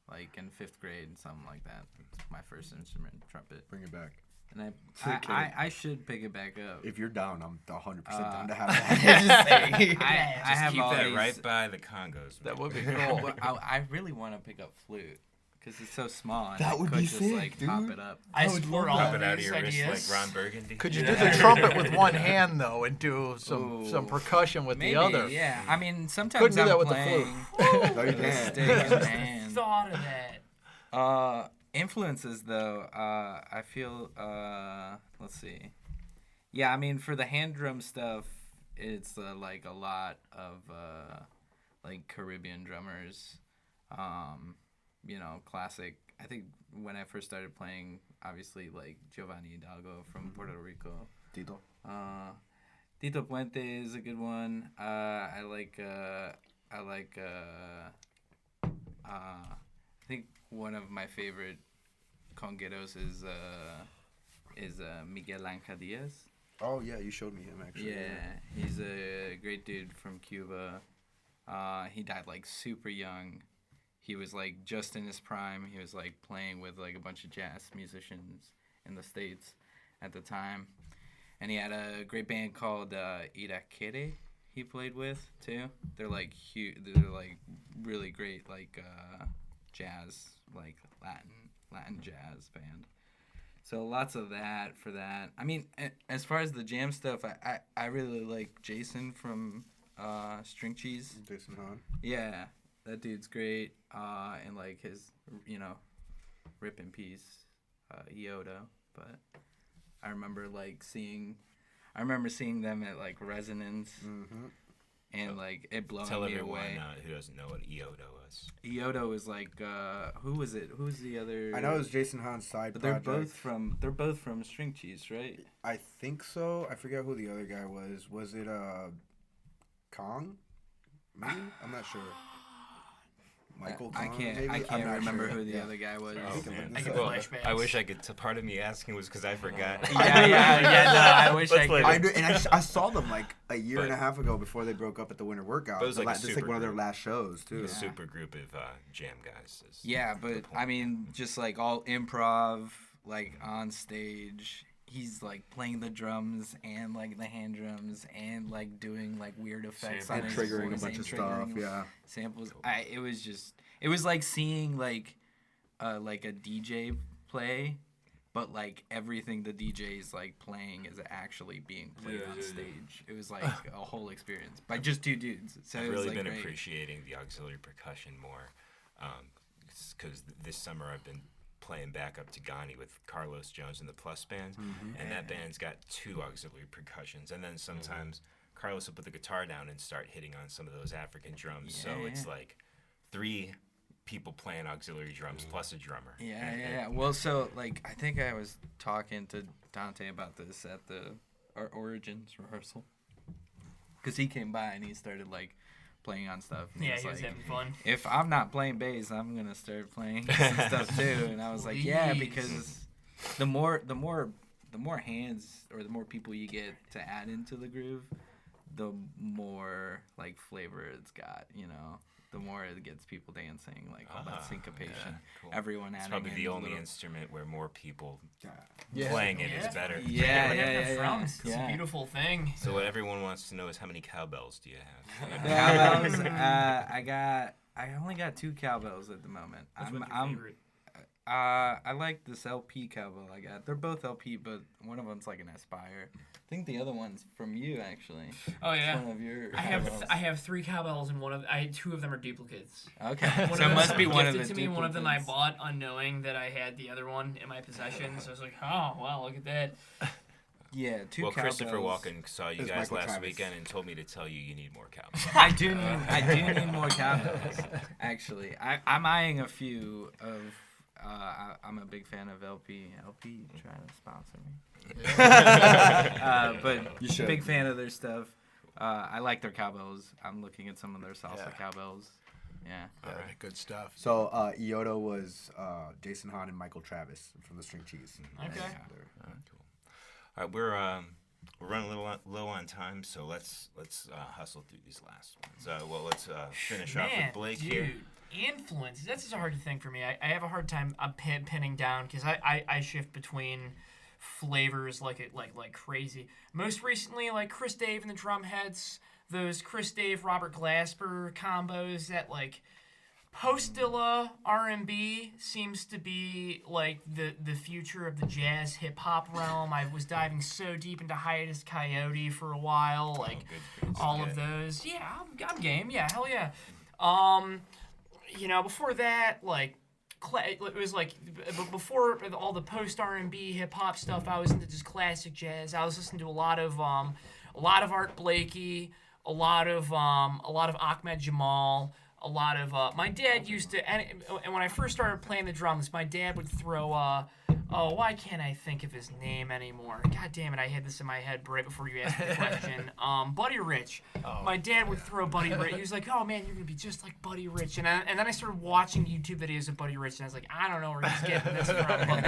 like in 5th grade, something like that. My first instrument, trumpet. Bring it back. And Kidding. I should pick it back up. If you're down, I'm 100% down to have Just that. saying. I Just have keep all that these, right by the Congos. That man. would be cool. Well, I really want to pick up flute because it's so small. And That I would could be just sick, like dude. pop it up. I would support love all Pop it out of these your wrist ideas. like Ron Burgundy. Could you do Yeah. the trumpet with one hand though, and do some Ooh. percussion with Maybe, the other? yeah. I mean, sometimes Couldn't do I'm that with the playing flute. No, you with a can't. stick in the hand. Thought of that. Influences though, I feel let's see. Yeah, I mean for the hand drum stuff, it's like a lot of like Caribbean drummers. You know, classic. I think when I first started playing, obviously like Giovanni Hidalgo from Puerto Rico. Tito. Tito Puente is a good one. I think one of my favorite congueros is Miguel Ángel Diaz. Oh, yeah, you showed me him, actually. Yeah, he's a great dude from Cuba. He died like super young. He was like just in his prime. He was like playing with like a bunch of jazz musicians in the States at the time. And he had a great band called Irakere he played with too. They're like huge. They're like really great like jazz, like Latin jazz band. So lots of that for that. I mean, as far as the jam stuff, I really like Jason from String Cheese. Jason Hahn. Yeah, that dude's great. And like his, you know, rip in peace, Yoda. But I remember seeing them at like Resonance, Mm-hmm. and like it blowing Tell me everyone away. who doesn't know what Iodo is. Yoda was like, who was it? Who's the other? I know it was Jason Hahn's side But project. they're both from String Cheese, right? I think so. I forget who the other guy was. Was it Kong? Maybe? I'm not sure. Michael Kong? I can't maybe? I'm can't not remember sure. who the Yeah. other guy was. Oh, think man. I get Well, flashbacks. I wish I could. Part of me asking was because I forgot. Yeah. No, I wish I Let's could. let I, knew, and I saw them like a year and a But- half ago before they broke up at the Winter Workout. But it was like a just like super one of their group. last shows too. A super group of jam guys. is Yeah, the but point. I mean, just like all improv, like on stage. He's like playing the drums and like the hand drums and like doing like weird effects on And his triggering a voice bunch and of stuff. triggering Yeah. samples. It was like seeing like a DJ play, but like everything the DJ is like playing is actually being played Yeah, on yeah, yeah. stage. It was like a whole experience by just 2 dudes. So I've it was really like been great. appreciating the auxiliary percussion more, because this summer I've been playing back up to Ghani with Carlos Jones and the Plus Band, and that band's got 2 auxiliary percussions, and then sometimes Carlos will put the guitar down and start hitting on some of those African drums, so it's Yeah. like 3 people playing auxiliary drums plus a drummer. Yeah. Well, so like I think I was talking to Dante about this at our Origins rehearsal, because he came by and he started like playing on stuff. And Yeah, was he was like, having fun. if I'm not playing bass, I'm gonna start playing some stuff too. And I was like, yeah, Please. because the more hands or the more people you get to add into the groove, the more like flavor it's got. You know, the more it gets people dancing, like all that syncopation. Yeah, cool. Everyone It's adding probably in the a only little- instrument where more people Yeah. playing it is better. Yeah. Drums. It's a Yeah. beautiful thing. So what everyone wants to know is how many cowbells do you have? Cowbells. I only got 2 cowbells at the moment. Which one's your favorite? I like this LP cowbell I got. They're both LP, but one of them's like an Aspire. I think the other one's from you, actually. Oh It's yeah. one of your I cowbells. have 3 cowbells and 2 of them are duplicates. Okay, One so of it them must be one of the gifted to me. One of them I duplicates. bought unknowing that I had the other one in my possession. So I was like, oh wow, look at that. Yeah, 2 Well, cowbells. Christopher Walken saw you It's guys Michael last Travis. weekend and told me to tell you need more cowbells. I do need more cowbells. Actually, I'm eyeing a few of. I'm a big fan of LP. LP trying to sponsor me. But You should. big fan of their stuff. I like their cowbells. I'm looking at some of their salsa Yeah. cowbells. Yeah. Good stuff. So Iota was Jason Hahn and Michael Travis from the String Cheese. Okay. All right, cool. All right, we're running a little low on time, so let's hustle through these last ones. Let's finish off with Blake dude, here. Influence. That's just a hard thing for me. I have a hard time pinning down because I shift between flavors like crazy. Most recently, like Chris Dave and the Drumheads, those Chris Dave Robert Glasper combos that like post-dilla R&B seems to be like the future of the jazz hip hop realm. I was diving so deep into Hiatus Coyote for a while, like good. all of those. Yeah, I'm game. Yeah, hell yeah. Before that, like it was like before all the post R&B hip hop stuff, I was into just classic jazz. I was listening to a lot of Art Blakey, a lot of Ahmed Jamal. A lot of my dad used to, and when I first started playing the drums, my dad would throw why can't I think of his name anymore? God damn it, I had this in my head right before you asked me the question. Buddy Rich. My dad would throw Buddy Rich. He was like, oh man, you're gonna be just like Buddy Rich. And then I started watching YouTube videos of Buddy Rich, and I was like, I don't know where he's getting this from, but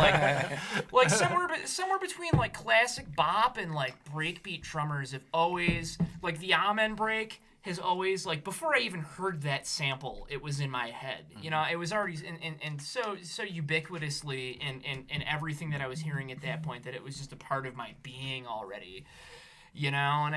like somewhere between like classic bop and like breakbeat drummers have always like the Amen break has always, like, before I even heard that sample, it was in my head. You know, it was already and so ubiquitously in everything that I was hearing at that point that it was just a part of my being already. You know,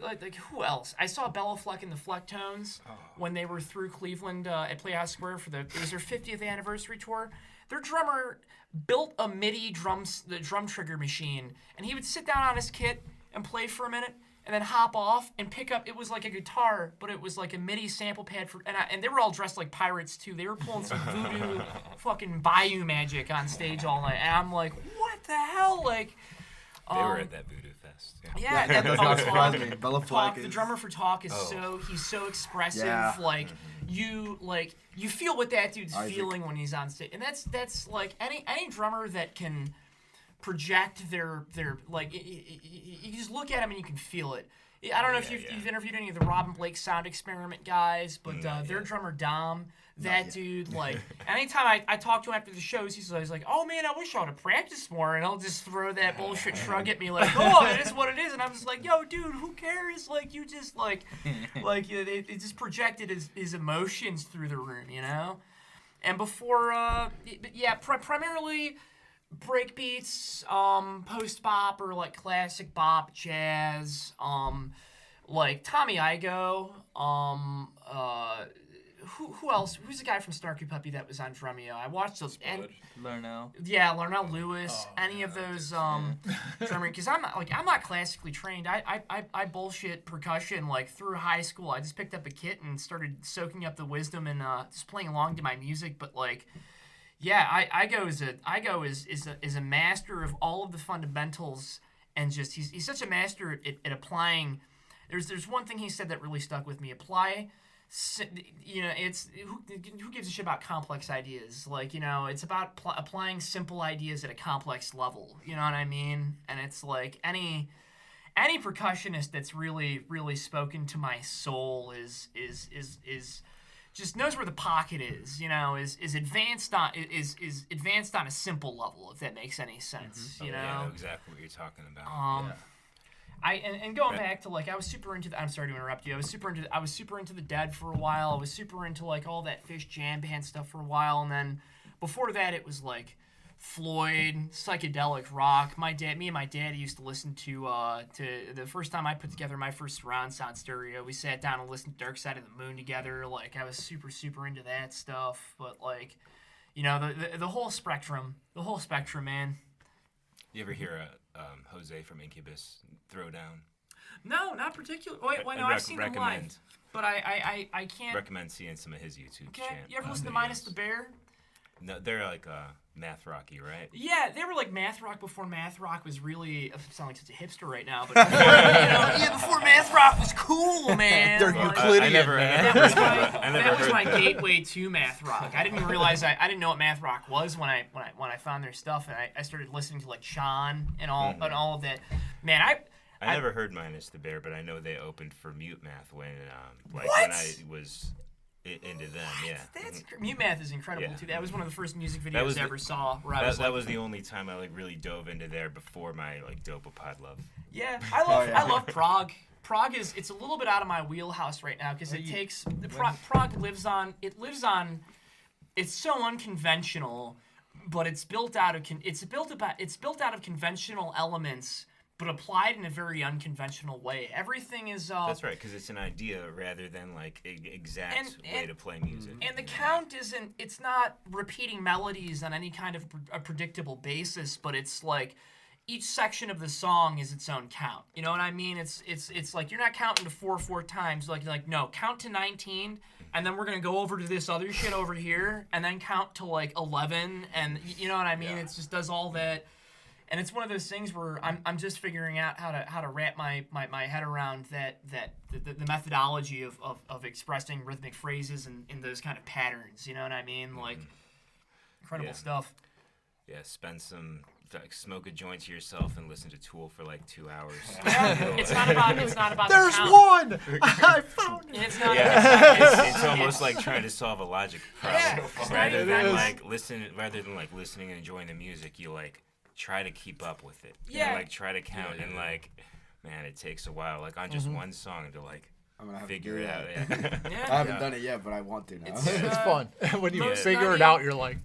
like who else? I saw Bella Fleck and the Flecktones when they were through Cleveland at Playhouse Square for it was their 50th anniversary tour. Their drummer built a MIDI the drum trigger machine, and he would sit down on his kit and play for a minute, and then hop off and pick up. It was like a guitar, but it was like a MIDI sample pad and they were all dressed like pirates too. They were pulling some voodoo fucking bayou magic on stage all night, and I'm like, what the hell? Like, They were at that Voodoo Fest. yeah, that does not surprise me. Bella Talk, Fleck the is drummer for Talk is he's so expressive. Yeah. Like you feel what that dude's Isaac. feeling when he's on stage, and that's like any drummer that can project their like you just look at him and you can feel it. I don't know if you've interviewed any of the Robin Blake Sound Experiment guys, but their drummer Dom, that dude, like anytime I talk to him after the shows, he's always like, "Oh man, I wish I would have practiced more," and he'll just throw that bullshit shrug at me like, "Oh, it is what it is," and I'm just like, "Yo, dude, who cares? Like you just like it just projected his emotions through the room, you know." And before, primarily breakbeats, post bop or like classic bop, jazz, like Tommy Igoe, who else? Who's the guy from Snarky Puppy that was on Drumeo? I watched those. And Larnell. yeah, Larnell Lewis, any of those drumming, because I'm not classically trained. I bullshit percussion like through high school. I just picked up a kit and started soaking up the wisdom and just playing along to my music. But like, yeah, Igoe is a master of all of the fundamentals, and just he's such a master at applying. There's one thing he said that really stuck with me. It's who gives a shit about complex ideas? Like, it's about applying simple ideas at a complex level. You know what I mean? And it's like any percussionist that's really really spoken to my soul is just knows where the pocket is. Is advanced on advanced on a simple level, if that makes any sense. I know exactly what you're talking about. and going back to like I was super into I'm sorry to interrupt you. I was super into the Dead for a while. I was super into like all that Fish jam band stuff for a while, and then before that it was like Floyd, psychedelic rock. Me and my dad used to listen to the first time I put together my first surround sound stereo. We sat down and listened to Dark Side of the Moon together. Like I was super into that stuff. But like, you know, the whole spectrum, man. You ever hear Jose from Incubus throw down? No, not particularly. Wait, no, I've seen them live, but I can't recommend seeing some of his YouTube channel. You ever listen to Minus the Bear? No, they're like math rocky, right? Yeah, they were like math rock before math rock was really. I sound like such a hipster right now, but before, before math rock was cool, man. They're Euclidean, man. That was my gateway to math rock. I didn't realize I didn't know what math rock was when I found their stuff, and I started listening to like Sean and all of that. Man, I never heard Minus the Bear, but I know they opened for Mute Math when when I was into them. Yeah, Mute Math is incredible too. That was one of the first music videos I ever saw. Where that was the only time I like really dove into there before my like Dopapod love. Yeah, I love prog. Prog it's a little bit out of my wheelhouse right now because prog lives on. It's so unconventional, but it's built out of conventional elements, but applied in a very unconventional way. Everything is. That's right, because it's an idea rather than like exact way to play music. And the count isn't. It's not repeating melodies on any kind of a predictable basis, but it's like each section of the song is its own count. You know what I mean? It's like you're not counting to 4 times. Like no, count to 19, and then we're gonna go over to this other shit over here, and then count to like 11, and you know what I mean? Yeah. It just does all that. And it's one of those things where I'm just figuring out how to wrap my head around the methodology of expressing rhythmic phrases in those kind of patterns. You know what I mean? Like incredible stuff. Yeah, smoke a joint to yourself and listen to Tool for like 2 hours. Yeah, it's not about. There's one. I found it. It's not. It's almost like trying to solve a logic problem rather than listening and enjoying the music. You like try to keep up with it. Yeah. And, like try to count and like, man, it takes a while. Like on just one song to like I'm gonna have figure to it out. Yeah. I haven't done it yet, but I want to now. It's fun. When you Most figure it out, you're like,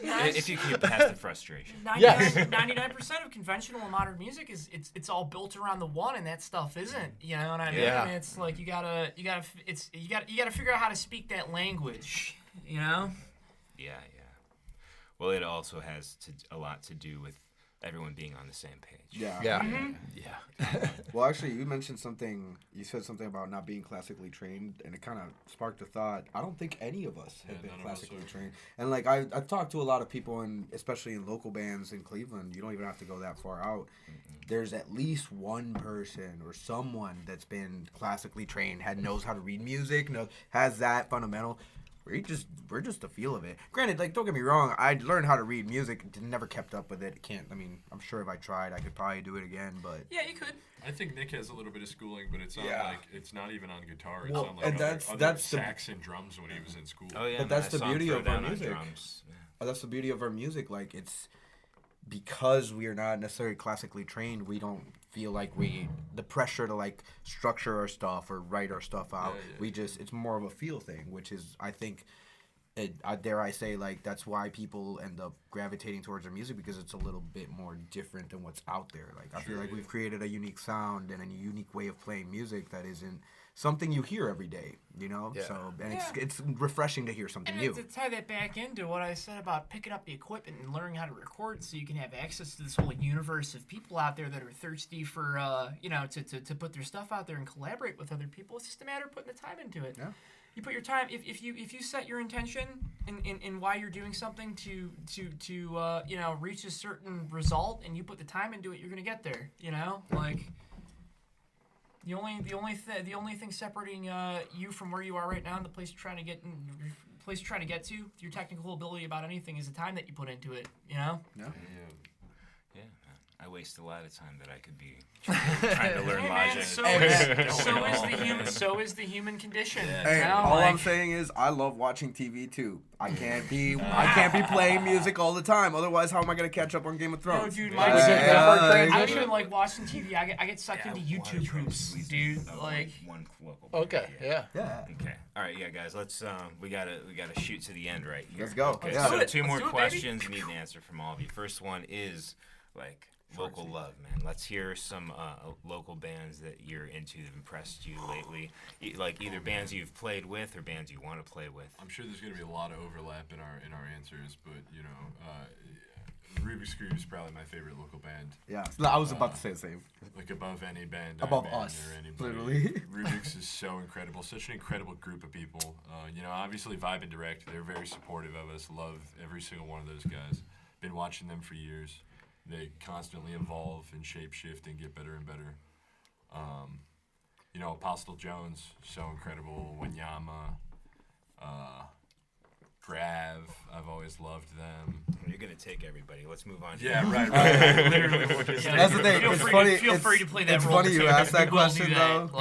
If you can get past the frustration. 99% of conventional and modern music is it's all built around the one, and that stuff isn't. You know what I mean? Yeah. It's like you gotta figure out how to speak that language. You know? Yeah. Well, it also has a lot to do with everyone being on the same page. yeah. Well, actually, you mentioned something. You said something about not being classically trained, and it kind of sparked a thought. I don't think any of us have been classically trained. And like I've talked to a lot of people, and especially in local bands in Cleveland, you don't even have to go that far out. There's at least one person or someone that's been classically trained, knows how to read music, has that fundamental. We're just a feel of it. Granted, like don't get me wrong, I learned how to read music, never kept up with it. I'm sure if I tried, I could probably do it again. But yeah, you could. I think Nick has a little bit of schooling, but it's not it's not even on guitar. It's well, on like and other sax and drums when he was in school. Oh yeah, but that's the beauty of our music. That's the beauty of our music. Like it's because we are not necessarily classically trained, we don't feel like the pressure to like structure our stuff or write our stuff out. It's more of a feel thing, which is I think dare I say, like that's why people end up gravitating towards our music, because it's a little bit more different than what's out there. Like I feel like we've created a unique sound and a unique way of playing music that isn't something you hear every day, you know? Yeah. So it's refreshing to hear something new. And to tie that back into what I said about picking up the equipment and learning how to record so you can have access to this whole universe of people out there that are thirsty for to put their stuff out there and collaborate with other people. It's just a matter of putting the time into it. Yeah. You put your time if you set your intention in why you're doing something to reach a certain result, and you put the time into it, you're gonna get there. You know, like the only thing separating you from where you are right now and the place you're trying to get to, your technical ability about anything, is the time that you put into it. You know. Yeah. Yeah. I waste a lot of time that I could be trying to learn Hey, man, logic. so is the human condition. Hey, you know, all I'm like- saying is I love watching TV too. I can't be playing music all the time. Otherwise, how am I gonna catch up on Game of No, Thrones? dude, Yeah. my Yeah. I don't even like watching TV. I get sucked into Yeah, YouTube water hoops, drops, dude. please. Like, one local. Okay, yeah. Yeah. Okay. All right, yeah, guys. Let's we gotta shoot to the end right here. Let's go. Okay, Yeah. so Let's 2 do more it, baby. questions need an answer from all of you. First one is like local love, man. Let's hear some local bands that you're into that impressed you lately. Like either bands you've played with or bands you want to play with. I'm sure there's gonna be a lot of overlap in our answers, but you know, Rubik's Cube is probably my favorite local band. Yeah. I was about to say the same. Like above any band, Above Iron Man us, or anybody. literally. Rubik's is so incredible, such an incredible group of people. You know, obviously Vibe and Direct, they're very supportive of us. Love every single one of those guys. Been watching them for years. They constantly evolve and shape shift and get better and better. You know, Apostle Jones, so incredible. Wanyama, Grav, I've always loved them. You're gonna take everybody. Let's move on. Yeah, right. Literally, we'll just yeah, That's the thing. Feel It's free, funny- feel free to play that it's role. funny you too. asked that We will do question, that. though.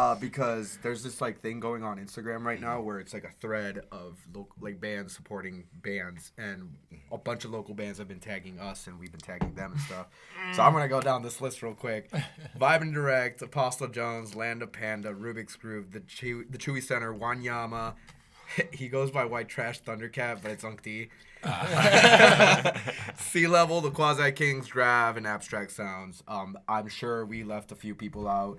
Like, Because there's this like thing going on Instagram right now where it's like a thread of like bands supporting bands, and a bunch of local bands have been tagging us and we've been tagging them and stuff. So I'm gonna go down this list real quick. Vibe and Direct, Apostle Jones, Land of Panda, Rubik's Groove, the Chewy Center, Wanyama. He goes by White Trash Thundercat, but it's Unk D. Sea Level, the Quasi Kings, Grav, and Abstract Sounds. I'm sure we left a few people out.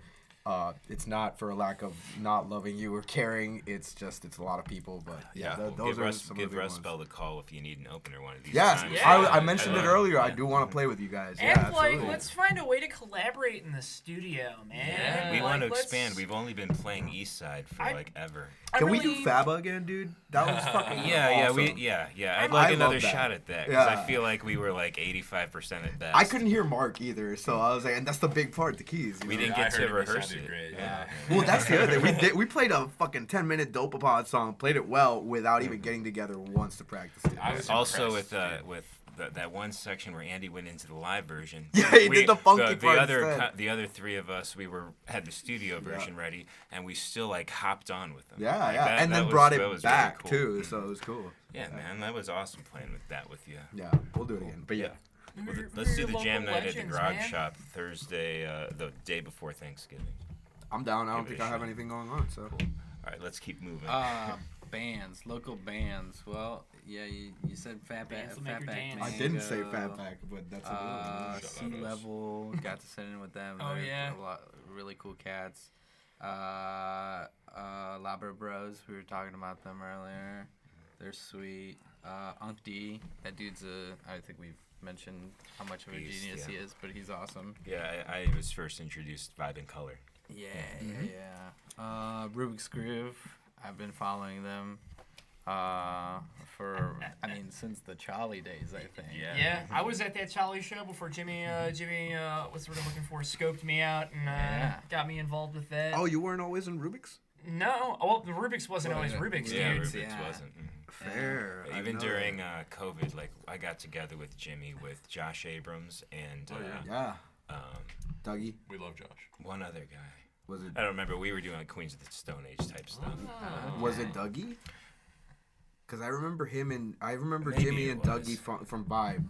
It's not for a lack of not loving you or caring. It's just it's a lot of people, but yeah, those are some give of the Russ ones. Bell the call if you need an opener one of these Yes, times. Yeah. I mentioned it earlier. I do want to play with you guys. and Yeah, like, absolutely. let's find a way to collaborate in the studio, man. Yeah, we Like, want to let's- expand. We've only been playing East Side for I- like ever. I Can we really- do Faba again, dude? That was fucking Yeah, awesome. I'd I like love another that. shot at that because Yeah. I feel like we were like 85% at best. I couldn't hear Mark either, so I was like, and that's the big part, the keys. You We know? didn't I get to heard it, it rehearse sounded it. great, Yeah. Well, that's the other thing. We played a fucking 10-minute Dopapod song, played it well without even getting together once to practice it. I was Also impressed, with that one section where Andy went into the live version. Yeah, he did the funky part instead. The other three of us, we had the studio version ready, and we still like hopped on with them. Yeah, Like, yeah, that- and that then was- brought that it was really back cool. too, so it was cool. Yeah, man, that was awesome playing with you. Yeah, we'll do it again. But yeah, Well, We're- let's do we're the local jam night at the legends, Grog man. Shop Thursday, the day before Thanksgiving. I'm down. I don't Give it think a I have shot. anything going on. So All right, let's keep moving. Bands, local bands. Well, yeah, you said Bands that make her dance. I didn't say Fatback, but that's a Uh, Shout Sea out us. Level, got to sit in with them. Oh, They're yeah. a lot, really cool cats. Labra Bros, we were talking about them earlier. They're sweet. Unk D, that dude's I think we've mentioned how much of a Beast, genius yeah. he is, but he's awesome. Yeah, I was first introduced Vibe in Color. Yeah. Rubik's Groove, I've been following them for, since the Charlie days, I think. Yeah, I was at that Charlie show before Jimmy, what's the word I'm looking for, scoped me out and Yeah. got me involved with that. Oh, you weren't always in Rubik's? No, well, the Rubik's wasn't always Rubik's, Yeah, dude. Rubik's Yeah. wasn't. Fair. I Even know during that. COVID, like I got together with Jimmy, with Josh Abrams, and Yeah, um, Dougie, We love Josh. one other guy. was it? I don't remember. We were doing like Queens of the Stone Age type stuff. Was it Dougie? Because I remember Maybe Jimmy it and was. Dougie from Vibe,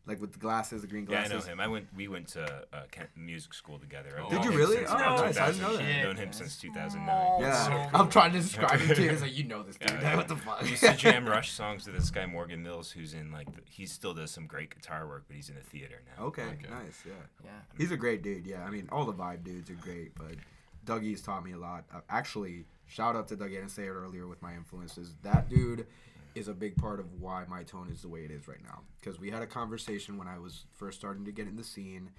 like with the glasses, the green Yeah, I glasses. know him. We went to music school together. I've Oh, known Did you him really? since, Oh, like, nice. I didn't know 2000 that. I've known him since 2009. Oh, Yeah, so I'm trying to describe him to you. It's like, you know this dude. Yeah, What the fuck? I used to jam Rush songs with this guy Morgan Mills, who's in like he still does some great guitar work, but he's in the theater now. Okay, Okay. nice. Yeah, Yeah. he's a great dude. Yeah, I mean, all the Vibe dudes are great, but Dougie's taught me a lot. Actually, shout out to Dougie. I didn't say it earlier with my influences. That dude is a big part of why my tone is the way it is right now. Because we had a conversation when I was first starting to get in the scene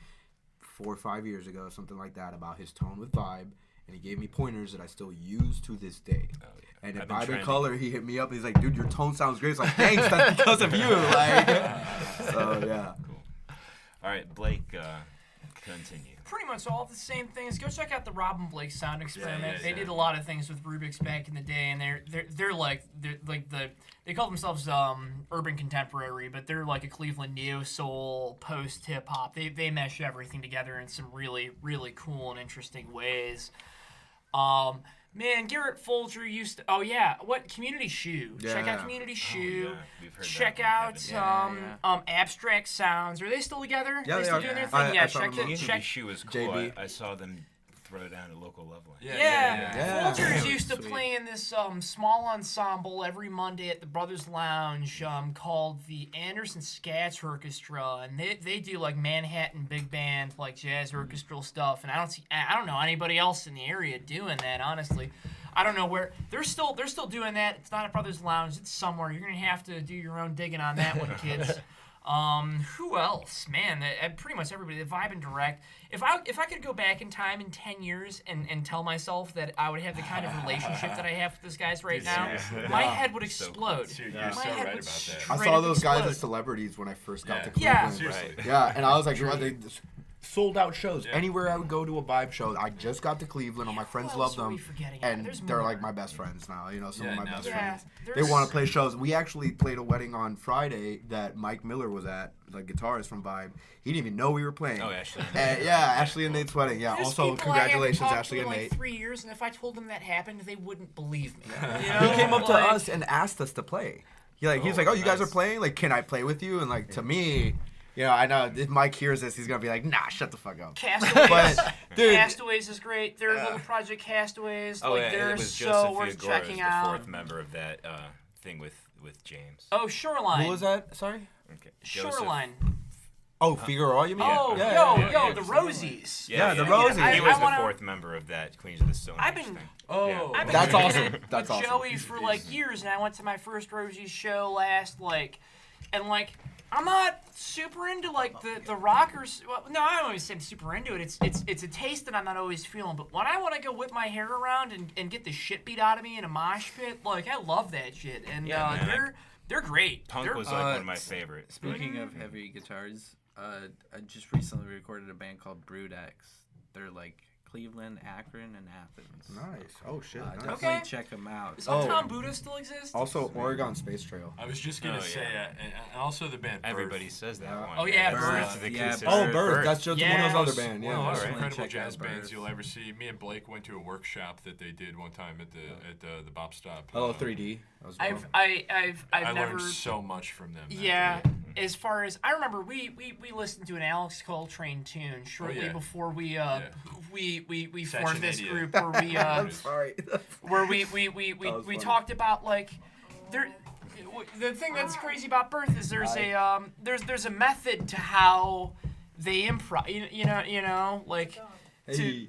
4 or 5 years ago, something like that, about his tone with Vibe. And he gave me pointers that I still use to this day. Oh, yeah. And I've at been Vibe trying and to- Color, he hit me up. He's like, dude, your tone sounds great. It's like, thanks, that's because of you. Like, so, yeah. Cool. All right, Blake. Continue. Pretty much all the same things. Go check out the Robin Blake Sound Experiment. yeah, They yeah. did a lot of things with Rubik's back in the day, and they're like they call themselves urban contemporary, but they're like a Cleveland neo soul post hip hop. They mesh everything together in some really really cool and interesting ways. Man, Garrett Folger used to. Oh yeah, what Community Shoe? Check out Yeah. Community Shoe. yeah, we've heard Check that from out Evan. Abstract Sounds. Are they still together? Yeah, they still are. doing their I- thing. I Yeah, saw check them it. on Community Check. Shoe was cool. JB. I saw them throw it down at local level. Yeah. Folgers Yeah. used to Sweet. play in this small ensemble every Monday at the Brothers Lounge called the Anderson Scats Orchestra, and they do like Manhattan big band like jazz orchestral stuff. And I don't know anybody else in the area doing that, honestly. I don't know where they're still doing that. It's not at Brothers Lounge. It's somewhere. You're gonna have to do your own digging on that one, kids. Who else? Man, pretty much everybody. The Vibe and Direct. If I could go back in time in 10 years and tell myself that I would have the kind of relationship that I have with those guys right now, seriously. my head would explode. You're My so head right would about that. I straight saw up those guys explode. as celebrities when I first got to Yeah. Cleveland. Seriously. Yeah, and I was like, they sold out shows. Yeah. Anywhere I would go to a Vibe show, I just got to Cleveland. All my friends Who love else are we them, forgetting? and There's they're like more. my best friends now. You know, some Yeah, of my now best they're- friends. They there's- want to play shows. We actually played a wedding on Friday that Mike Miller was at, the guitarist from Vibe. He didn't even know we were playing. Oh, Ashley. Yeah, Ashley and Nate's wedding. Yeah. There's Also, people I haven't congratulations, talked to Ashley in and like Nate. 3 years, and if I told them that happened, they wouldn't believe me. You He know? came up to Like, us and asked us to play. He's like, oh, you guys are playing? Like, can I play with you? And like, to me, I know if Mike hears this, he's gonna be like, nah, shut the fuck up. Castaways. But, dude, Castaways is great. Their little project Castaways, Oh, like yeah, they're it was so Joseph worth Figueroa, checking the out. fourth member of that thing with James. Oh, Shoreline. who was that? Sorry. Okay. Joseph. Shoreline. Oh, Figueroa, you mean? Oh, yeah, yo, yeah, yo, yeah, the yeah. Rosies. Yeah, the yeah. Rosies. He was I wanna- the fourth member of that Queens of the Stone I've Age been- thing. Oh, Yeah. I've been That's hanging awesome. with That's awesome. Joey for like years, and I went to my first Rosies show last, and I'm not super into like the rockers. Well, no, I don't always say I'm super into it. It's a taste that I'm not always feeling. But when I want to go whip my hair around and get the shit beat out of me in a mosh pit, like I love that shit. And Yeah, man. they're great. Punk They're- was like one of my favorites. Speaking of heavy guitars, I just recently recorded a band called Brood X. They're like Cleveland, Akron, and Athens. Nice. Oh shit. Nice. Definitely Okay. check them out. Does Oh. Uptown Buddha still exist? Also, Oregon Space Trail. I was just gonna Oh, say, yeah. and also the band. Birth. Everybody says that Yeah. one. Oh, yeah, that's, Birth. that's the Yeah, consistent- Oh, Bird. That's just Yeah. one of those Most- other band. One Yeah. of the most alright. incredible Check jazz out bands Birth. you'll ever see. Me and Blake went to a workshop that they did one time at the Bop Stop. Hello, 3D. That was I've fun. I never. learned so much from them. that Yeah, day. as far as I remember, we listened to an Alex Coltrane tune shortly yeah. before we we Section formed this 80. group where we I'm sorry. where we was funny. talked about like there. The thing that's crazy about Birth is there's a method to how they improv. You know like Hey.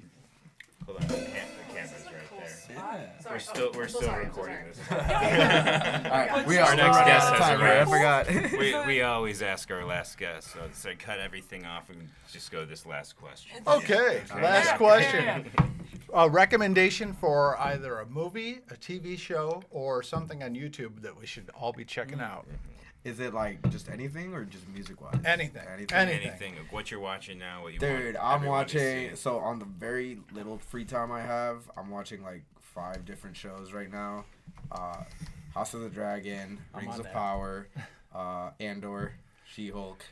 Hold on, the camera's right there. Yeah. We're still recording this. All right, we Our are next running guest out of has time here. I arrived. forgot. we always ask our last guest, so it's like cut everything off and just go to this last question. Okay, last Yeah, question. yeah. A recommendation for either a movie, a TV show, or something on YouTube that we should all be checking out. Is it like just anything or just music wise? Anything. Anything. Anything, what you're watching now, what you want Dude, I'm everyone to watching. see. So on the very little free time I have, I'm watching like 5 different shows right now. House of the Dragon, I'm Rings on of that. Power, Andor, She-Hulk.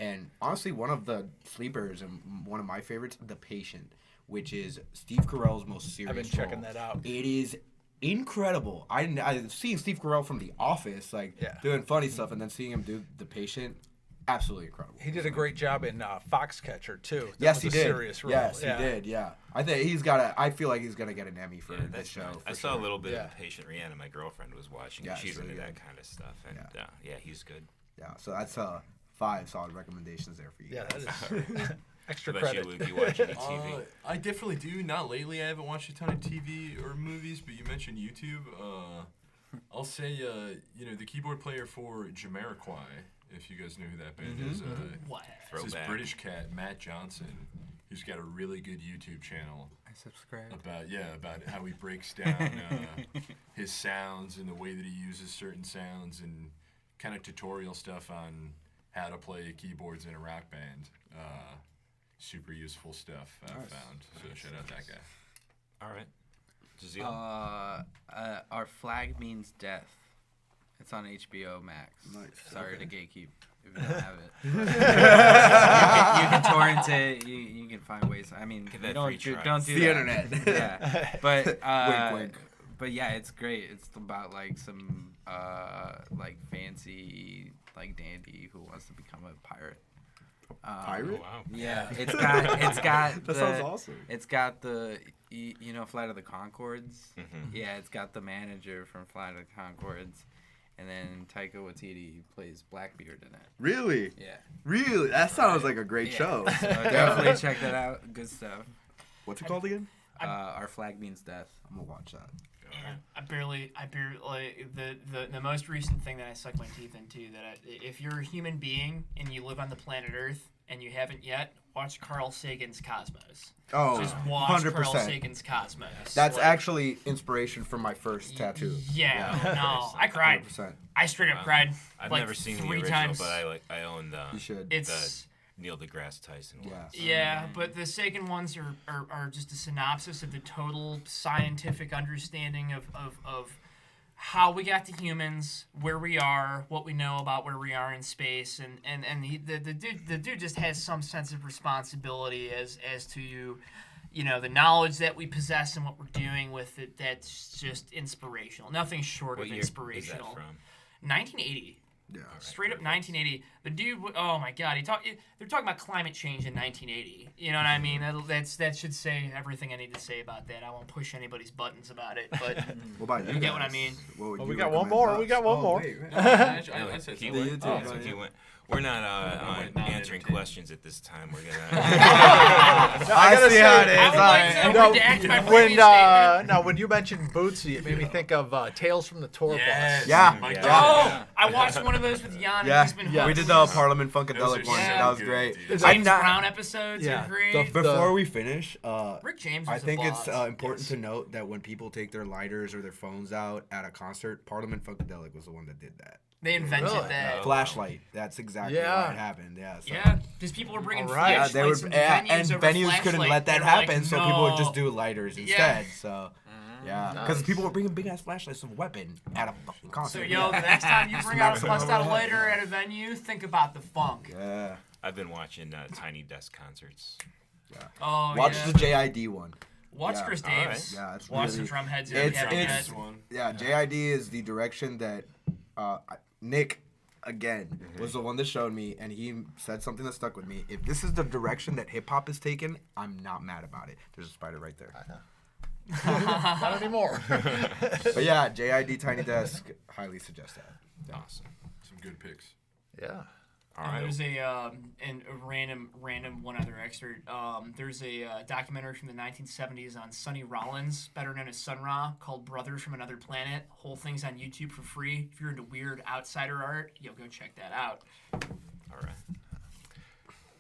And honestly, one of the sleepers and one of my favorites, The Patient, which is Steve Carell's most serious. I've been checking role. that out. It is incredible. I've seen Steve Carell from The Office, like Yeah. doing funny stuff, and then seeing him do The Patient, absolutely incredible. He did a great job in Foxcatcher too. That Yes, was he a did. Serious role. Yes, Yeah. he did. Yeah, I think he's got a. I feel like he's gonna get an Emmy for Yeah, this that's show. nice. for I saw a sure. little bit Yeah. of The Patient Rihanna. My girlfriend was watching. Yeah, and she's it's really into that good. kind of stuff, and Yeah. yeah, he's good. Yeah, so that's 5 solid recommendations there for you. Yeah, guys. that is extra What about credit. you, Luke? You watch any TV? I definitely do. Not lately. I haven't watched a ton of TV or movies, but you mentioned YouTube. I'll say, the keyboard player for Jamiroquai, if you guys know who that band is. What? It's this Throwback. British cat, Matt Johnson, who's got a really good YouTube channel I subscribe. about how he breaks down his sounds and the way that he uses certain sounds and kind of tutorial stuff on how to play keyboards in a rock band. super useful stuff I've found. So shout out that guy. All right. Jazeel? Our Flag Means Death. It's on HBO Max. Nice. Sorry Okay. to gatekeep if you don't have it. you can torrent it. You can find ways. I mean, Give that don't free try. don't do The that. internet. Yeah, but Wink, wink. But yeah, it's great. It's about like some like fancy like dandy who wants to become a pirate. Pirate? Wow. Yeah, it's got That sounds awesome. It's got the you know Flight of the Conchords. Mhm. Yeah, it's got the manager from Flight of the Conchords, and then Taika Waititi plays Blackbeard in it. Really? Yeah, Really? That sounds like a great yeah. show. So definitely check that out. Good stuff. What's it called again? Our Flag Means Death. I'm gonna watch that. I barely the most recent thing that I suck my teeth into if you're a human being and you live on the planet Earth and you haven't yet, watch Carl Sagan's Cosmos. Oh, Just watch 100%. Carl Sagan's Cosmos. That's Like, actually inspiration for my first tattoo. Yeah, no, I cried. 100%. I straight up cried. I've like never seen the 3 original, times. but I own the You should. It's Neil deGrasse Tyson one. Yes. yeah, but the Sagan ones are just a synopsis of the total scientific understanding of how we got to humans, where we are, what we know about where we are in space, and the dude just has some sense of responsibility as to you know the knowledge that we possess and what we're doing with it. That's just inspirational. Nothing short What of year is inspirational. that from? 1980. Yeah. Straight up 1980. The dude, oh my God, they're talking about climate change in 1980. You know what I mean? That should say everything I need to say about that. I won't push anybody's buttons about it, but What about you? you get what I guys? mean. What would Well, you we got one recommend more. us? We got one Oh, more. wait, wait. I said He so. went. Oh, So yeah. he went. We're not not answering entertaining. questions at this time. We're gonna. I gotta see say, how it is. I would like to No, redact my when previous statement. when you mentioned Bootsy, it made me think of Tales from the Tour Yes. Bus. Yeah. Mike Yeah. Donovan. Oh, I watched one of those with Jan. Yeah, He's been we did the Parliament Funkadelic Those are one. so That was good, great. dude. I James not- Brown episodes Yeah, are great. Before we finish, Rick James I was think a it's boss. important to note that when people take their lighters or their phones out at a concert, Parliament Funkadelic was the one that did that. They invented Really? that. Oh. Flashlight. That's exactly Yeah. what happened. Yeah. So. Yeah, because people were bringing All right. Yeah, they were, flashlights into yeah, venues and over venues couldn't flashlight. let that They were like, happen, so people would "No." just do lighters instead. So, yeah, because Nice. people were bringing big ass flashlights of weapon at a fucking So concert. yo, the next time you bring out a Smack bust someone out a over the head. lighter at a venue, think about the funk. Yeah. I've been watching Tiny Desk concerts. Oh Watch yeah. the JID one. Watch yeah. Chris All right. Davis. Yeah, it's Watch really. the drum heads. It's- One. Yeah, JID is the direction that Nick again was the one that showed me, and he said something that stuck with me. If this is the direction that hip hop is taken, I'm not mad about it. There's a spider right there. Not anymore. But yeah, JID Tiny Desk, highly suggest that. Awesome. Some good picks. Yeah. All right. There's and a random one other extra. There's a documentary from the 1970s on Sonny Rollins, better known as Sun Ra, called Brothers from Another Planet. Whole thing's on YouTube for free. If you're into weird outsider art, yo, go check that out. All right.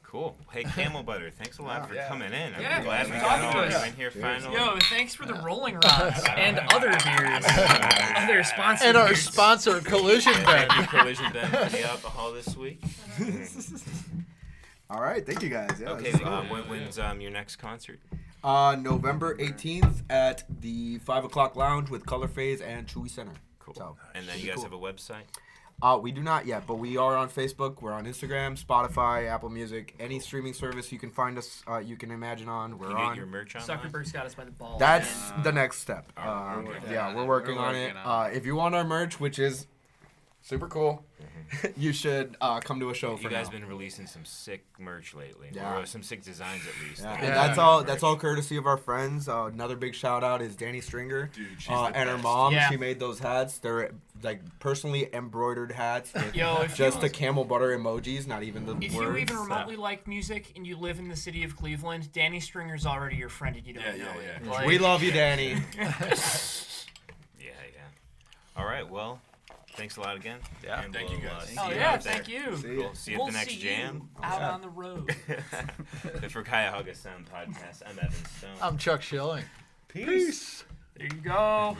Cool. Hey, Camel Butter, thanks a lot for Yeah. coming in. I'm Yeah, glad thanks we for got talking all to of you us. in here finally. Yo, thanks for the Rolling Rods and other beers, other sponsored And our beers. sponsor, Collision Thank you, Bend. Collision Ben, for the alcohol this week. All right, thank you guys. Yeah, Okay, this is cool. when's your next concert? November 18th at the 5 o'clock lounge with Color Phase and Chewy Center. Cool. So, And then should you be guys cool. have a website? We do not yet, but we are on Facebook. We're on Instagram, Spotify, Apple Music, any streaming service you can find us. You can imagine on. We're You get on. your merch on? Zuckerberg's got us by the balls. That's the next step. we're working Yeah, on we're it. working We're on it. working on If you want our merch, which is super cool, you should come to a show for You guys now. been releasing some sick merch lately. Yeah. Or some sick designs at least. Yeah, Like, and Yeah. that's all. That's all courtesy of our friends. Another big shout out is Danny Stringer, Dude, she's the and her best. mom. Yeah. She made those hats. They're like personally embroidered hats with Yo, if just you- the camel butter emojis, not even the If words. you even remotely like music and you live in the city of Cleveland, Danny Stringer's already your friend and you don't Yeah, know yeah, it. yeah. Like, We love you, Danny. Yeah, yeah. All right, well, thanks a lot again. Yeah. And Thank you, we'll, guys. see Oh you yeah, out there. thank you. See Cool. See you at We'll the next see jam. you out on the road. For Cuyahoga Sound Podcast, I'm Evan Stone. I'm Chuck Schilling. Peace. There you go.